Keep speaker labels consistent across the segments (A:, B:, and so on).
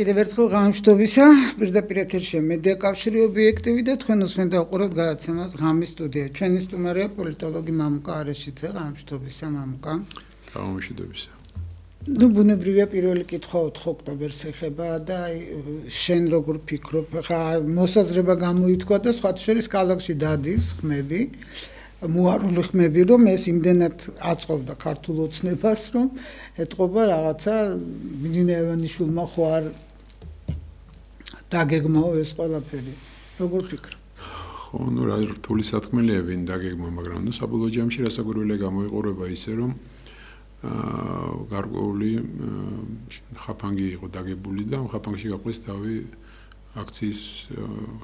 A: კიდევ ერთხელ გამშვიდობისა, პირდაპირ ეთერში მედია კავშირი ობიექტივი და თქვენ უსმენთ და უყურებთ გადაცემას ღამის სტუდია. ჩვენი სტუმარია პოლიტოლოგი მამუკა არეშიძე. გამშვიდობისა მამუკა.
B: გამშვიდობისა.
A: ბუნებრივია პირველი კითხვა 4 ოქტომბერს ეხება და შენ როგორ ფიქრობ, ხა მოსაზრება გამოითქვა და სხვა შორის ქალაქში დადის ხმები, მოარული ხმები, რომ ეს იმდენად აწყობდა ქართულ ოცნებას, რომ ეთყობა რაღაცა მიდინა ევანიშვილმა ხო არ დაგეგმაო ეს ყველაფერი. როგორ ფიქრობ?
B: ხო, ნუ რა რთული სათქმელია ვინ დაგეგმა, მაგრამ ნუ საბოლოო ჯამში რასაკვირველია გამოიყურება ისე, რომ გარკვეული ხაფანგი იყო დაგებული და ხაფანგში გაყვეს თავი აქციის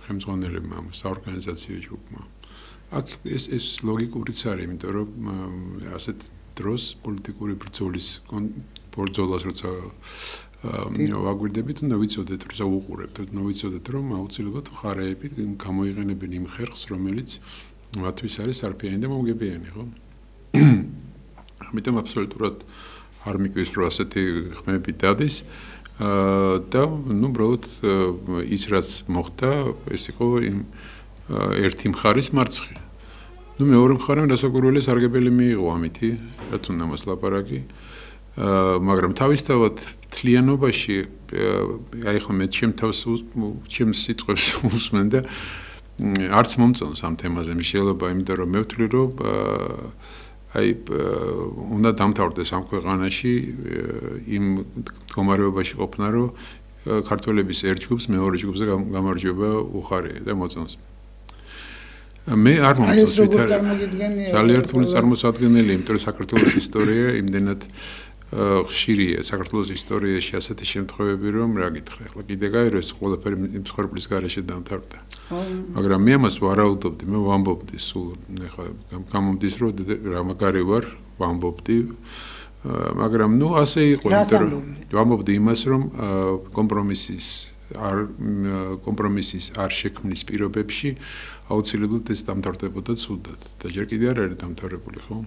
B: ხელმძღვანელებმა, საორგანიზაციო ჯგუფმა. აქ ეს ლოგიკურიც არის, იმიტომ რომ ასეთ დროს პოლიტიკური ბრძოლას როცა ვაგვირდებით, უნდა ვიცოდეთ, როცა უყურებთ, უნდა ვიცოდეთ, რომ აუცილებლად მხარეები გამოიყენებენ იმ ხერხს, რომელიც მათთვის არის სარფიანი და მომგებიანი, ხო? ამიტომ აბსოლუტურად არ მიგვიეს, რომ ასეთი ხმები დადის და ნუ უბრალოდ ის რაც მოხდა, ეს იყო იმ ერთი მხარის მარცხი. ნუ მეორე მხარემ რასაკვირველია სარგებელი მიიღო ამითი, რა თქმა უნდა მას ლაპარაკი. მაგრამ თავისთავად თლიანობაში აი ხო მე ჩემს სიტყვებს უსმენ და არც მომწონს ამ თემაზე მიშელობა, იმიტომ რომ მე ვთვლი, რომ აი უნდა დამთავრდეს ამ ქვეყანაში იმ მდგომარეობაში ყოფნა, რომ ქართველების ერთ ჯგუფს მეორე ჯგუფზე გამარჯვება უხარია და მოწონს. მე არ მომწონს ძალიან რთული წარმოსადგენელი, იმიტომ რომ საქართველოს ისტორია იმდენად ხშირია, საქართველოს ისტორიაში ასეთი შემთხვევები, რომ რა გითხრა, ახლა კიდე გაიროს ყველაფერი მსხვერპლის გარეშე დამთავრდა. მაგრამ მე ამას ვარაუდობდი, მე ვამბობდი სულ, ახლა გამომდის, რომ რა მაგარი ვარ, ვამბობდი, მაგრამ ნუ ასე იყო, იმიტომ რომ ვამბობდი იმას, რომ კომპრომისის არ შექმნის პირობებში აუცილებლად ეს დამთავრდებოდა ცუდად და ჯერ კიდე არ არის დამთავრებული, ხო?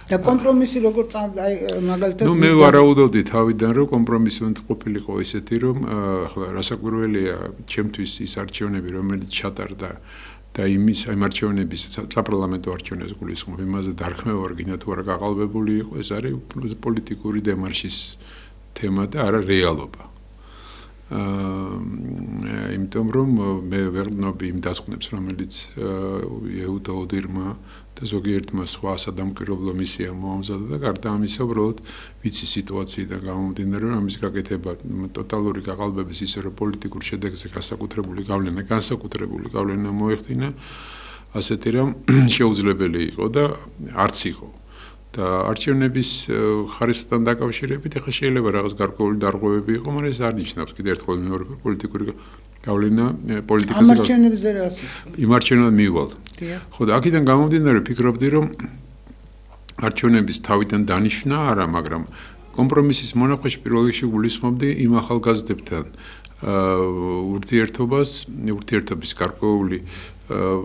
A: და კომპრომისი როგორ აი მაგალითად
B: ნუ მე ვარაუდობდი თავიდან, რომ კომპრომისი უნდა ყოფილიყო ისეთი, რომ ახლა რასაკვირველია ჩემთვის ის არჩევნები, რომელიც ჩატარდა და იმის აი არჩევნების საპარლამენტო არჩევნების გულისხმობ იმაზე დარქმევა გინდა თუ არა გაყალბებული იყო, ეს არის პოლიტიკური დემარშის თემა და არა რეალობა. იმიტომ რომ მე ვერ ვნობი იმ დასკვნებს, რომელიც ეუდა ოდირმა და ზოგიერთმა სხვა სადამკვირვებლო მისიამ მოამზადა და გარდა ამისა უბრალოდ ვიცი სიტუაციიდან გამომდინარე, რომ ამის გაკეთება ტოტალური გაყალბების ისე რომ პოლიტიკურ შედეგზე განსაკუთრებული გავლენა მოეხდინა, ასეთი რომ შეუძლებელი იყო და არც იყო. და არჩევნების ხარისხთან დაკავშირებით ახლა შეიძლება რაღაც გარკვეული დარღვევები იყო, მაგრამ ეს არ ნიშნავს კიდევ ერთხელ მეორე პოლიტიკური გავლენა პოლიტიკაზე.
A: არჩევნებზე რა ასეთ?
B: იმ არჩევნად მივალ. ხო და აქედან გამომდინარე ვფიქრობდი, რომ არჩევნების თავიდან დანიშვნა არა, მაგრამ კომპრომისის მონაკვეთში პირველ რიგში გულისხმობდი იმ ახალგაზრდებთან ურთიერთობის გარკვეული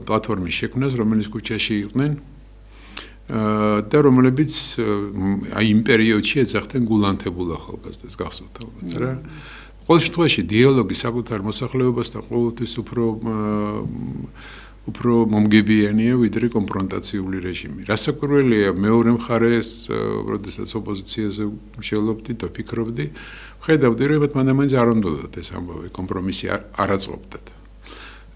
B: პლატფორმის შექმნას, რომელიც ქუჩაში იყვნენ და რომლებიც აი იმ პერიოდში ეძახდნენ გულანთებულ ახალგაზრდებს, გახსოვთ ალბათ რა. ყოველ შემთხვევაში დიალოგი საკუთარ მოსახლეობასთან ყოველთვის უფრო მომგებიანია ვიდრე კონფრონტაციული რეჟიმი. რასაკვირველია მეორე მხარეს, როდესაც ოპოზიციაზე მშელობდი და ფიქრობდი, ხედავდი, რომ მანდ-ამან არ უნდათ ეს ამბავი კომპრომისი არ აწყობდათ.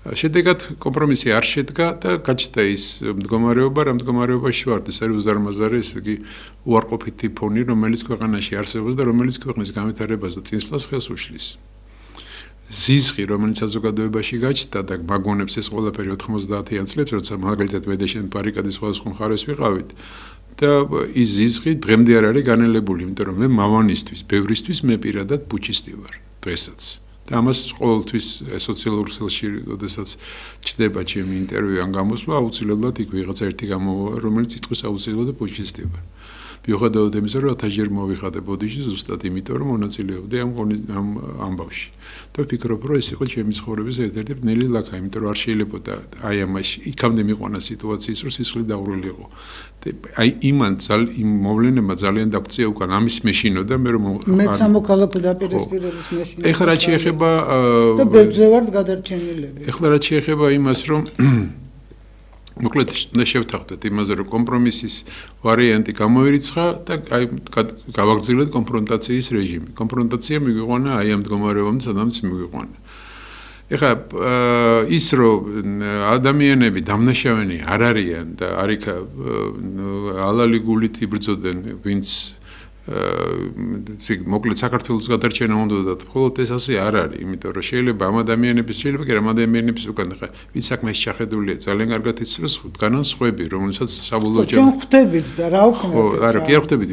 B: შედეგად კომპრომისი არ შედგა და გაჩნდა ის მდგომარეობა, რა მდგომარეობაში ვართ, ეს არის უზარმაზარი, ესე იგი უარყოფითი ფონი, რომელიც ქვეყანაში არსებობს და რომელიც ქვეყნის განვითარებას და წინსვლას ხელს უშლის. ზიზღი, რომელიც საზოგადოებაში გაჩნდა და მაგონებს ეს ყველაფერი 90-იან წლებს, როცა მაგალითად მე და შენ ბარიკადის სხვადასხვა მხარეს ვიყავით და ის ზიზღი დღემდე არ არის განელებული, იმიტომ რომ მე მამონისთვის, ბევრისთვის მე პირადად პუჩისტი ვარ დღესაც. და ამას ყოველთვის სოციალურ ქსელში, როდესაც ჩდება ჩემი ინტერვიუ ან გამოსვლა, აუცილებლად იქ ვიღაცა ერთი გამოვა, რომელიც იტყვის აუცილებლად პუჩისტი ვარ. მიუხედავად იმისა, რომ 1000 ჯერ მოვიხადე ბოდიში ზუსტად იმიტომ, რომ მონაწილეობდი ამ ამბავში. და ვფიქრობ, რომ ეს იყო ჩემი ცხოვრების ერთ-ერთი ბნელი ლაქა, იმიტომ რომ არ შეიძლებოდა აი ამაში იქამდე მიყვანა სიტუაციის, რომ სისხლი დაურვილიყო. აი იმ მოვლენებმა ძალიან დაგწია უკან ამის მეშინო და მე რომ
A: მეც სამოქალაქო დაპირისპირების მეშინო.
B: ეხლა რაც შეეხება
A: და ბედზე ვარ გადარჩენილები.
B: ეხლა რაც შეეხება იმას, რომ მოკლედ შევთანხმდეთ იმაზე, რომ კომპრომისის ვარიანტი გამოირიცხა და აი გავაგრძელეთ კონფრონტაციის რეჟიმი. კონფრონტაცია მიგვიყვანა აი ამ მდგომარეობამ, სადაც მიგვიყვანა. ეხლა ის რომ ადამიანები დამნაშავენი არ არიან და არიქა ალალი გულით იბრძოდნენ, ვინც მოკლედ საქართველოს გადარჩენა უნდათ, მხოლოდ ეს ასე არ არის, იმიტომ რომ შეიძლება ამ ადამიანების უკან ხა ვინც საქმეში შეხედულია, ძალიან კარგად იცის რომ განსხვები, რომელსაც საბოლოო
A: ჩვენ ხვდებით და რა ვქნათ.
B: ხო, არა, კი არ ხვდებით,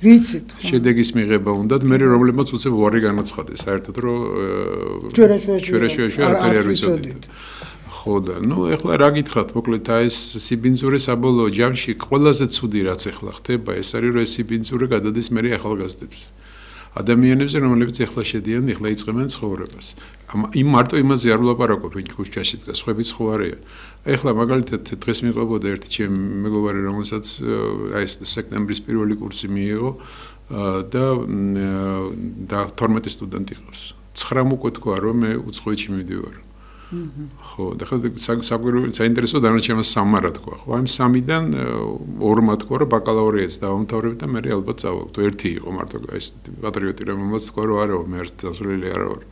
B: ვიცით. შედეგის მიღება უნდათ, მე რომლებმაც უცებ ვარი განაცხადეს, საერთოდ რომ ჩვენაშუაში არაფერი არ ვიცოდით. ხო და ეხლა რა გითხრათ, მოკლედ ეს სიბინძურე საბოლოო ჯამში ყველაზე ცუდი რაც ეხლა ხდება, ეს არის რომ ეს სიბინძურე გადადის მე ახალგაზრდებს. ადამიანებზე, რომლებიც ეხლა შედიან, ეხლა იწყებენ ცხოვრებას. იმ მარტო იმაზე არ ვლაპარაკობ, ვინ ქუჩაში დგას, ხვებიც ხო არიან. ეხლა მაგალითად დღეს მიყვებოდა ერთი ჩემი მეგობარი, რომელსაც აი ეს სექტემბრის პირველი კურსი მიიღო და 12 სტუდენტი ყავს. 9 უკვე თქვა რომ მე უცხოეთში მივდივარ. ხო, და საინტერესო დანარჩენს 3 რა თქვა. ხო, ამ 3-დან 2-მა თქვა რომ ბაკალავრიატს დავამთავრებ და მე ალბათ წავალ. თუ ერთი იყო მარტო ეს პატრიოტი რომელმაც თქვა რომ არა, მე ერთ დასრულელი არა ვარ.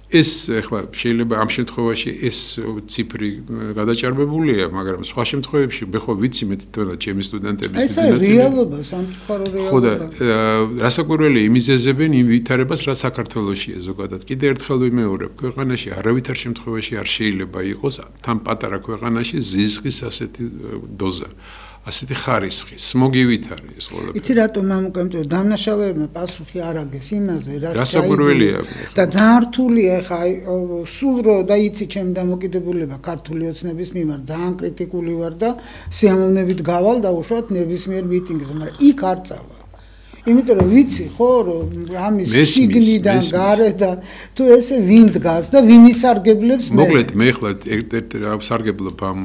B: ეს ეხლა შეიძლება ამ შემთხვევაში ეს ციფრი გადაჭარბებულია, მაგრამ სხვა შემთხვევებში მე ხო ვიცი მე თვითონ ჩემი სტუდენტების
A: დიდი ნაწილი. ეს რეალობა, სამწუხარო რეალობა.
B: ხო და რასაკვირველია იმიზეზებენ იმ ვითარებას, რაც საქართველოშია ზოგადად. კიდე ერთხელ ვიმეორებ, ქვეყანაში არავითარ შემთხვევაში არ შეიძლება იყოს თან პატარა ქვეყანაში ზიზღის ასეთი დოზა. ასეთი ხარისხი, სმოგივით არის ეს ყველაფერი.
A: იცი რატომ მამუკემტო დამნაშავეებმა პასუხი არ აგეს იმაზე,
B: რასაკვირველია.
A: და ძალიან რთულია ხა სულ რო და იცი ჩემი დამოკიდებულება ქართული ოცნების მიმართ, ძალიან კრიტიკული ვარ და სიამოვნებით გავალ და უშუალოდ ნებისმიერ მიტინგზე, მაგრამ იქ არ წავა. იმიტომ რომ ვიცი ხო რომ ამის სიგნიდან გარედან თუ ესე ვინ დგას და ვინ ისარგებლებს მე.
B: მოკლედ მე ხლა ერთ სარგებლობ ამ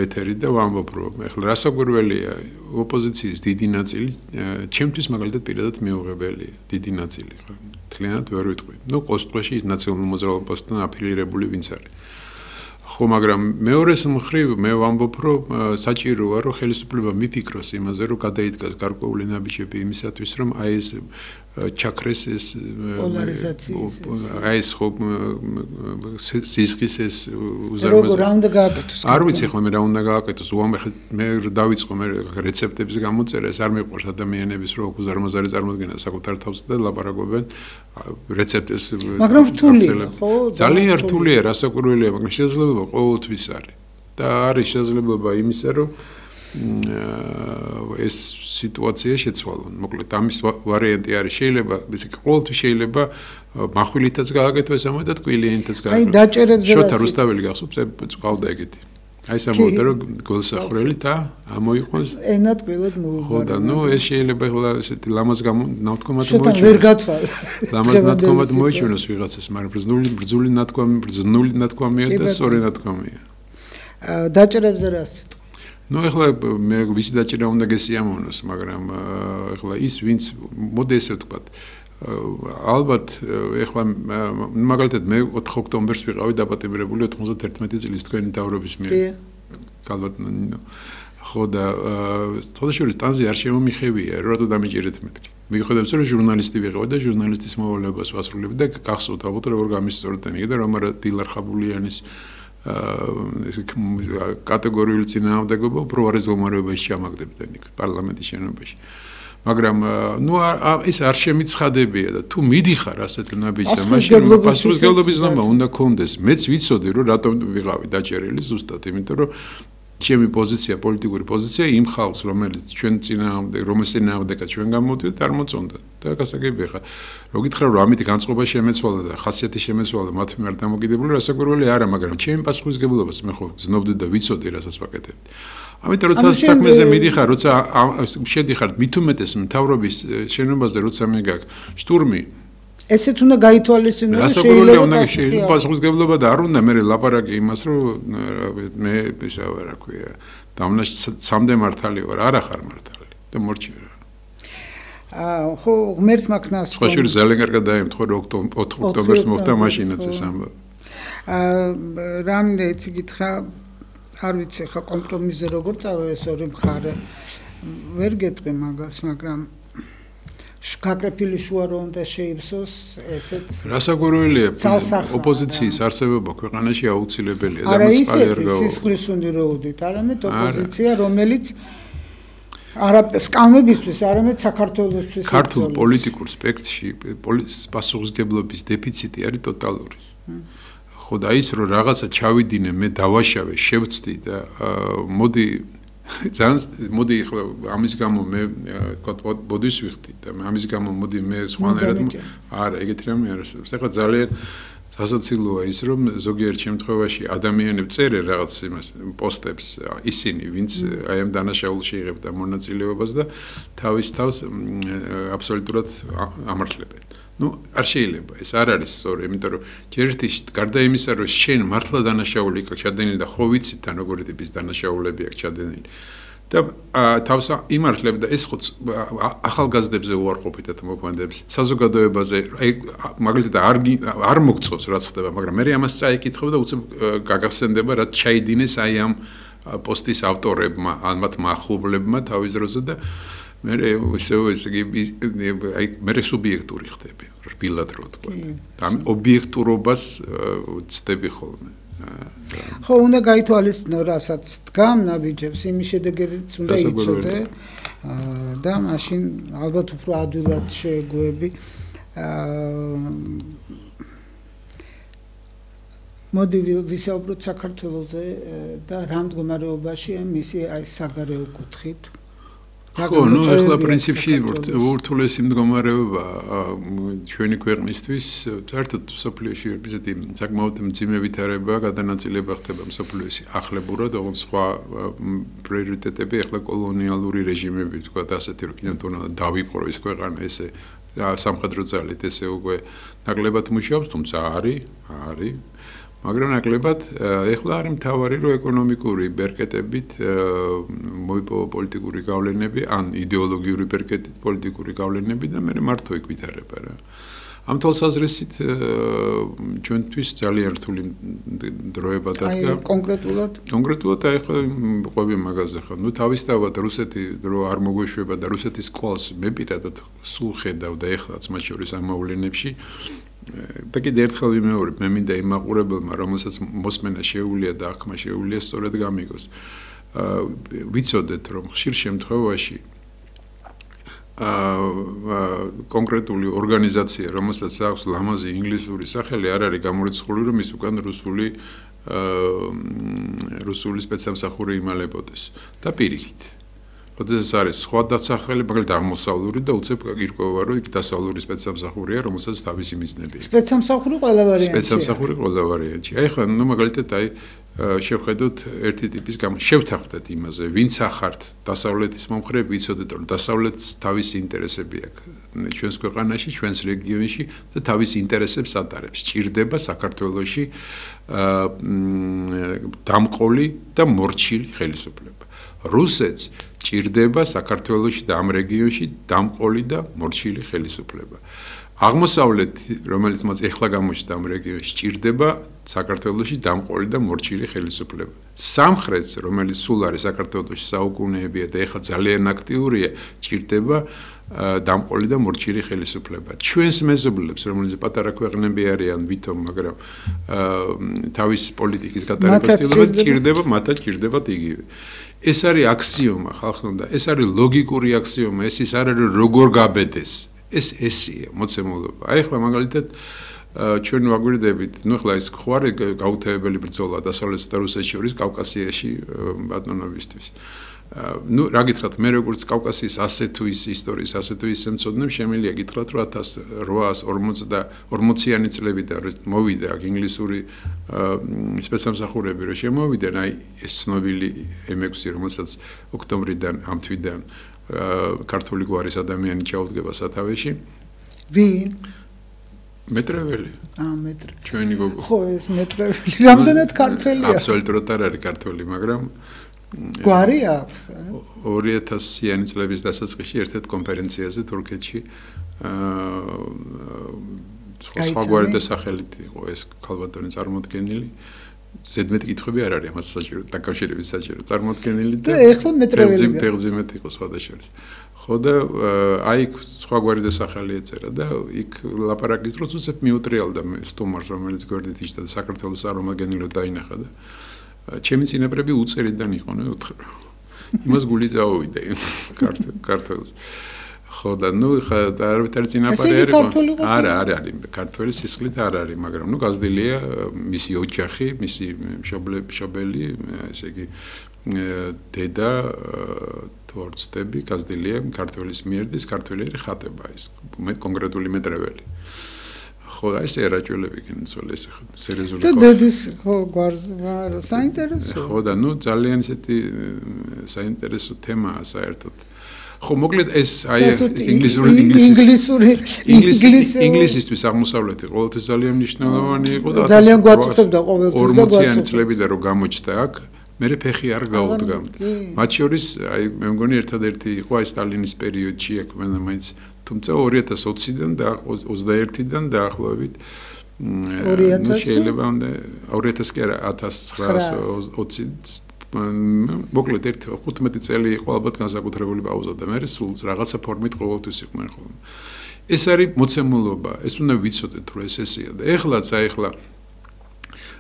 B: ეთერი და ვამბობ რომ ხლა რასაკვირველია ოპოზიციის დიდი ნაწილი ჩემთვის მაგალითად პირადად მიუღებელია დიდი ნაწილი ხო თლიანად ვერ ვიტყვი. ყოველთვის ის ნაციონალურ მოძრაობასთან აფილირებული ვინც არის. ხო, მაგრამ მეორეს მხრივ მე ვამბობ რომ საჭიროა რომ ხელისუფლება მიფიქროს იმაზე რომ გადაიდგას გარკვეული ნაბიჯები იმისათვის რომ აი ეს ჩაქრეს ეს აი ეს ხო სისხლის ეს
A: უზარმაზარი რა უნდა გააკეთოს?
B: არ ვიცი ხო მე რა უნდა გააკეთოს, მე დავიწყო მე რეცეპტების გამოწერა, ეს არ მიყვარს ადამიანების რომ უზარმაზარი წარმოადგენა საკუთარ თავს და ლაპარაკობენ რეცეპტებს.
A: მაგრამ რთულია ხო?
B: ძალიან რთულია, რასაკვირველია, მაგრამ შესაძლებლობა ყოველთვის არის. და არის შესაძლებლობა იმისა, რომ ეს სიტუაცია შეცვალონ. მოკლედ ამის ვარიანტი არის, შეიძლება ისე ყოველთვის შეიძლება מחვილითაც გააკეთოს ამო და ტკვილიანითაც გააკეთოს.
A: აი დაჭერებზე
B: შოთა რუსთაველი გახსოვს, ყავდა ეგეთი. აი სამოვიდა რომ გულსახვრელი და ამოიყოს
A: ენა ტკვილად მოუღო.
B: ხო და ეს შეიძლება ახლა ესეთი ლამაზ ნათქვამად
A: მოიჩვენოს. შოთა ვერ გათვალ.
B: ლამაზ ნათქვამად მოიჩვენოს ვიღაცას, მაგრამ ბრძული ნათქვამია და სწორი ნათქვამია.
A: დაჭერებზე რა სიტყვა?
B: ეხლა მე ვისი დაჭერა უნდა გესიამოვნოს, მაგრამ ეხლა ის ვინც მოდი ესე ვთქვათ ალბათ ეხლა მაგალითად მე 4 ოქტომბერს ვიყავი დაპატიმრებული 91 წლის თქვენი დავრობის მიერ. ალბათ ხო და თოდაშორის ტანზე არ შემომიხევია, რატო დამიჭერეთ მეთქი. მიუხედავად რომ ჟურნალისტი ვიყავი და ჟურნალისტის მოვალეობას ვასრულებდი და გახსოვთ ალბათ როგორ გამისწორდენი და რომ არა დილარ ხაბულიანის კატეგორიული წინააღმდეგობა უფრო არეზომარეობაში ჩამაგდებდნენ იქ პარლამენტის შენობაში. მაგრამ ეს არ შემიცხადებია და თუ მიდიხარ ასეთ ნაბიჯზე, მაშინ პასუხისმგებლობის ნორმა უნდა კონდეს. მეც ვიცოდი რომ რატომ ვიყავი დაჭერილი ზუსტად, იმიტომ რომ ჩემი პოზიცია, პოლიტიკური პოზიცია იმ ხალხს, რომელიც ჩვენ რომელს წინააღმდეგაც ჩვენ გამოვდივართ, არ მოწონდა. და გასაგებია ხა. რო გითხრა რომ ამით განწყობა შემეცვალა და ხასიათი შემეცვალა მათ მიმართ დამოკიდებული, რასაკვირველი არა, მაგრამ ჩემი პასუხისგებლობას მე ხო გზნობდი და ვიცოდი, რასაც ვაკეთებ. ამიტომ როცა საქმეზე მიდიხარ, როცა შედიხარ მით უმეტეს მთავრობის შენობაზე, როცა მე გაქვს შტურმი
A: ესეთ უნდა გაითვალისწინო
B: შეიძლება პასუხისგებლობა და არ უნდა მე ლაპარაკი იმას რომ მე ისა რა ქვია დამნაშ სამდე მართალი ვარ არა ხარ მართალი და მორჩი რა
A: ხო ღმერთმა ქნას
B: ხო შეიძლება ზელენგერკა დაემთხო რომ ოქტომბერს მოხდა მაშინაც ეს ამბავი
A: რამდენი ეცი გითხრა არ ვიცი ხა კომპრომისზე როგორ წავა ეს ორი მხარე ვერ გეტყვი მაგას მაგრამ გაკრეფილი შუა რო უნდა შეივსოს ესეც
B: რასაკვირველია ოპოზიციის არსებობა ქვეყანაში აუცილებელია
A: და მოწყალე არ გავა სისხლის უნდა როუდით არამედ ოპოზიცია რომელიც არა სკამებისთვის არამედ საქართველოსთვის
B: ქართულ პოლიტიკურ სპექტრში პასუხისგებლობის დეფიციტი არის ტოტალური ხო და ის რომ რაღაცა ჩავიდინე მე დავაშავე შევწდი და მოდი ახლა ამის გამო მე თქვა ბოდიშ ვიხდი და ამის გამო მოდი მე სხვანაირად არა ეგეთი რამე არ არსებობს ახლა ძალიან სასაცილოა ის რომ ზოგიერთ შემთხვევაში ადამიანები წერენ რაღაც იმას პოსტებს ისინი ვინც აი ამ დანაშაულში იღებდა მონაწილეობას და თავის თავს აბსოლუტურად ამართლებენ ну არ შეიძლება ეს არ არის სწორი იმიტომ რომ ჯერერთი გარდა იმისა რომ შენ მართლა დანაშაული იქ ჩადენილი და ხო ვიცით თან როგორი ტიპის დანაშაულები აქ ჩადენილი და თავს იმართლებდა ეს ხო ახალგაზრდებზე უარყოფითად მოქმედებს საზოგადოებაზე აი მაგალითად არ მოგწოს რაც ხდება მაგრამ მე ამას წაიკითხავ და უცებ გაგახსენდება რაც ჩაიდინეს აი ამ პოსტის ავტორებმა ან მათ მახლობლებმა თავის დროზე და მე მე სუბიექტური ხდები რბილად რო თქვა და ამ ობიექტურობას ცდები ხოლმე
A: ხო უნდა გაითვალისწინო რასაც დგამ ნაბიჯებს იმის შედეგებიც უნდა იცოდე და მაშინ ალბათ უფრო ადვილად შეეგუები მოდი ვისაუბროთ საქართველოზე და რა მდგომარეობაშია მისი აი საგარეო კუთხით
B: ხო, ну, ახლა პრინციპში ურთულესი მდგომარეობა ჩვენი ქვეყნისთვის, საერთოდ სოფლიოში ესეთი საკმაოდ მძიმე ვითარება, გადანაწილება ხდება სოფლიოში ახლებურად, ოღონდ სხვა პრიორიტეტები ახლა კოლონიალური რეჟიმები, თქვა ასეთი რომ კიდევ უნდა დავიპყრო ის ქვეყანა ესე სამხედრო ძალით ესე უკვე ნაკლებად მუშაობს, თუმცა არის მაგრამ ნაკლებად ეხლა არის მთავარი რომ ეკონომიკური ბერკეტებით მოიპოვა პოლიტიკური გავლენები ან idеოლოგიური ბერკეტით პოლიტიკური გავლენები და მე მართო იქ ვითარება რა ამ თვალსაზრისით ჩვენთვის ძალიან რთული დროება დადგა კონკრეტულად აი ხო ყვები მაგაზე ხო ნუ თავისთავად რუსეთი რო არ მოგვეშვება და რუსეთის ყოლს მე პირადად სულ ხედავ და ეხლაც მათ შორის ამოვლენებში და კიდე ერთხელ ვიმეორებ მე მინდა იმ მაყურებელმა რომელსაც მოსმენა შეუულია და აღქმა შეუულია სწორედ გამიგოს ვიცოდეთ რომ ხშირ შემთხვევაში კონკრეტული ორგანიზაცია რომელსაც აქვს ლამაზი ინგლისური სახელი არ არის გამორიცხული რომ ის უკან რუსული სპეცსამსახური იმალებოდეს და პირიქით ეს არის სხვა დასახელი, მაგალითად აღმოსავლური და უცებ ირკვევა რომ იქ დასავლური სპეცსამსახურია, რომელსაც თავისი მიზნები.
A: სპეცსამსახური ყველა ვარიანტია.
B: სპეცსამსახური ყველა ვარიანტია. აი ხო, ნუ მაგალითად აი შევხედოთ ერთი ტიპის შევთანხმდეთ იმაზე, ვინც ახართ დასავლეთის მომხრე, ვიცოდეთ რომ დასავლეთს თავისი ინტერესები აქვს. ჩვენს ქვეყანაში, ჩვენს რეგიონში და თავის ინტერესებს ატარებს. ჭირდება საქართველოში დამყოლი და მორჩილი ხელისუფლება. რუსეთს ჭირდება საქართველოში და ამ რეგიონში დამყოლი და მორჩილი ხელისუფლება. აღმოსავლეთი, რომელიც მას ეხლა გამოჩნდა ამ რეგიონში, ჭირდება საქართველოში დამყოლი და მორჩილი ხელისუფლება. სამხრეთს, რომელიც სულ არის საქართველოში საუკუნეებია და ეხლა ძალიან აქტიურია, ჭირდება დამყოლი და მორჩილი ხელისუფლება. ჩვენს მეზობლებს, რომელიც პატარა ქვეყნები არიან ვითომ, მაგრამ თავის პოლიტიკის გატარებას ჭირდება, მათაც ჭირდებათ იგივე. ეს არის აქსიომა ხალხთან და ეს არის ლოგიკური აქსიომა, ეს ის არ არის როგორ გაბედეს. ეს ესია მოცემულობა. აი ახლა მაგალითად ჩვენ ვაგვირდებით, ნუ ახლა ეს ხო არის გაუთევებელი ბრძოლა დასავლეთ და რუსეთს შორის კავკასიაში ბატონობისთვის. ნუ რა გითხრათ, მე როგორც კავკასიის ასე თუ ის ისტორიის, ასე თუ ის მცოდნე შემიძლია გითხრათ, რომ 1840-იანი წლებიდან მოვიდა აქ ინგლისური სპეცსამსახურები, რომ შემოვიდნენ, აი ეს ცნობილი M6, რომელსაც ოქტომბრიდან ამ თვიდან ქართული გვარის ადამიანი ჩაუდგება სათავეში.
A: ვინ?
B: მეტრეველი.
A: მეტრე.
B: ჩვენი გოგო.
A: ხო, ეს მეტრეველი. რამდენად ქართველია?
B: აბსოლუტურად არ არის ქართველი, მაგრამ
A: გვარი აქვს.
B: 2000-იანი წლების დასაწყისში ერთ-ერთ კონფერენციაზე თურქეთში სხვა გვარი და სახელით იყო ეს ქალბატონი წარმოდგენილი. ზედმეტი კითხვები არ არის ამას საჭირო, დაკავშირების საჭირო წარმოდგენილი
A: და ეხლა მეტრეველი.
B: თեղზიმეთ იყო სხვადასხვა. ხო და აი სხვა გვარი და სახელი ეწერა და იქ ლაპარაკის დროს უცებ მიუტრიალდა სტუმარს, რომელიც გვერდით იჯდა და საქართველოს წარმომადგენლად დაინახა და ჩემი წინაპრები უწერიდან იყვნენ უთხრა. იმას გული წავოვიდა ქართველს. ხო და ნუ ხა არავითარი წინაპარი არ იყო. არა, არის ქართველი სისხლით არ არის, მაგრამ ნუ გაზრდილია მისი ოჯახი, მისი მშობელი, ესე იგი დედა თორცდები გაზრდილია ქართველის მიერ და ქართველი ხატება ის მე კონკრეტული მეტრეველი. ხო, აი ეს რაჭველები კინცოლ ეს სერიოზული
A: და დედის ხო გვარზე საინტერესო.
B: ხო და ნუ ძალიან ისეთი საინტერესო თემაა საერთოდ. ხო, მოკლედ ეს აი ეს ინგლისისთვის აღმოსავლეთი ყოველთვის ძალიან მნიშვნელოვანი იყო და
A: ძალიან გვაწუხებდა ყოველთვის
B: 40-იანი წლებიდან რომ გამოჩნდა აქ მერე ფეხი არ გაუდგამთ. მათ შორის აი მე მგონი ერთადერთი იყო აი სტალინის პერიოდში აქ მაინც თუმცა 2020-დან და 21-დან დაახლოებით ნუ შეიძლება 2000 კი არა 1920 მოკლედ 15 წელი იყო ალბათ განსაკუთრებული პაუზა და მე სულ რაღაცა ფორმით ყოველთვის იყვნენ ხოლმე. ეს არის მოცემულობა, ეს უნდა ვიცოდეთ რომ ეს ესეა და ეხლაც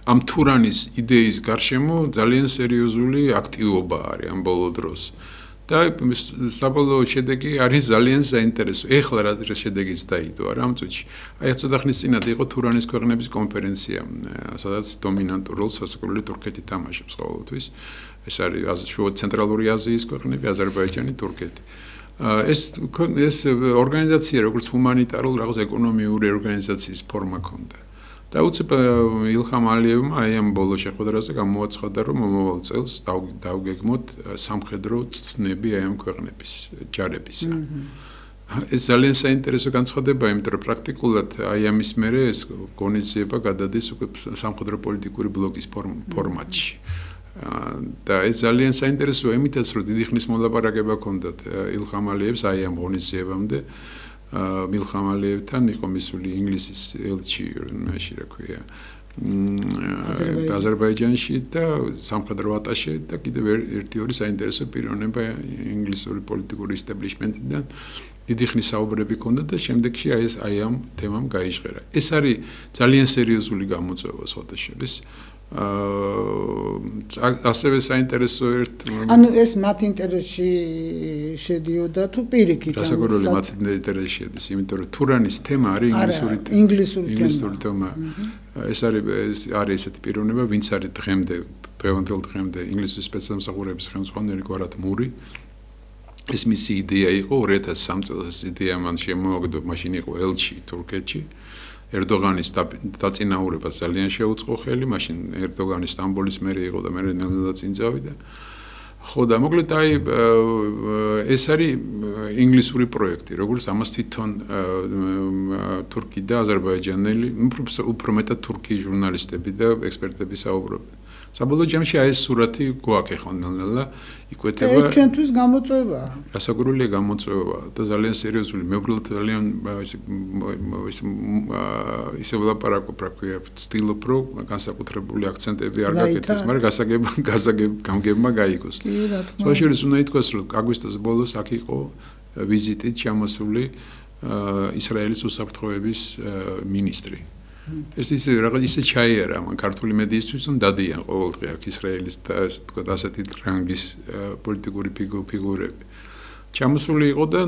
B: ამ თურანის იდეის გარშემო ძალიან სერიოზული აქტივობა არის ამ ბოლო დროს. და საბოლოო შედეგი არის ძალიან საინტერესო. ეხლა რა შედეგიც დაიდო არა ამ წუთში. აი ცოტა ხნის წინათ იყო თურანის ქვეყნების კონფერენცია, სადაც დომინანტურ როლს სასაკუთრებული თურქეთი თამაშობს ყოველთვის. ეს არის ცენტრალური აზიის ქვეყნები, აზერბაიჯანი, თურქეთი. ეს ორგანიზაცია როგორც ჰუმანიტარულ რაღაც ეკონომიური ორგანიზაციის ფორმა ჰქონდა. და უცებ ილხამ ალიევმა აი ამ ბოლო შეხვედრაზე გამოაცხადა, რომ მომავალ წელს დავგეგმოთ სამხედრო წვნები აი ამ ქვეყნების ჯარების. ეს ძალიან საინტერესო განცხადება, იმიტომ რომ პრაქტიკულად აი ამის მერე ეს გონიზება გადადის უკვე სამხედრო პოლიტიკური ბლოკის ფორმატში. და ეს ძალიან საინტერესოა იმითაც, რომ დიდი ხნის მოლაპარაკება ჰქონდათ ილხამ ალიევს აი ამ გონიზებამდე. ილხამ ალიევთან იყო მისული ინგლისის ელჩი რაში რა ქვია აზერბაიჯანში და სამხედრო ატაშე და კიდევ ერთი-ორი საინტერესო პიროვნება ინგლისური პოლიტიკური ესტაბლიშმენტიდან დიდი ხნის საუბრები ჰქონდა და შემდეგში აი ამ თემამ გაიჟღერა. ეს არის ძალიან სერიოზული გამოწვევა სხვადასხვა. ასევე საინტერესო
A: ანუ ეს მათ ინტერესში შედიოდა თუ პირიქით
B: გასაგრული მათ ინტერესში შედის, იმიტომ რომ თურანის თემა არის ინგლისური თემა. ეს არის ესეთი პიროვნება, ვინც არის დღევანდელ დღემდე ინგლისის სპეცსამსახურების ხელმძღვანელი გვარად მური. ეს მისი იდეა იყო 2003 წელს ეს იდეა მან შემოაგდო, მაშინ იყო ელჩი თურქეთში. ერდოგანის დაწინაურებას ძალიან შეუწყო ხელი, მაშინ ერდოგანი სტამბოლის მერი იყო და მერე ნელ-ნელა წინ წავიდა. ხო და მოკლედ აი ეს არის ინგლისური პროექტი, როგორც ამას თვითონ თურქი და აზერბაიჯანელი, უფრო მეტად თურქი ჟურნალისტები და ექსპერტები საუბრობენ. საბოლოო ჯამში აი ეს სურათი გვაქვს ხო ნელ-ნელა იკვეთება.
A: ეს ჩვენთვის გამოწვევაა.
B: გასაგრულია გამოწვევა და ძალიან სერიოზული. მე უბრალოდ ძალიან ისე ვლაპარაკობ, რა ქვია, ცდილობ რომ განსაკუთრებული აქცენტები არ გაკეთდეს, მაგრამ გამგებმა გაიგოს. სხვაშორის უნდა ითქვას, რომ აგვისტოს ბოლოს აქ იყო ვიზიტით ჩამოსული ისრაელის უსაფრთხოების მინისტრი. ეს ისე ჩაიარა მან ქართული მედიისთვის, რომ დადიან ყოველდღე აქ ისრაელის და ასე ვთქვათ ასეთი რანგის პოლიტიკური ფიგურები. ჩამოსული იყო და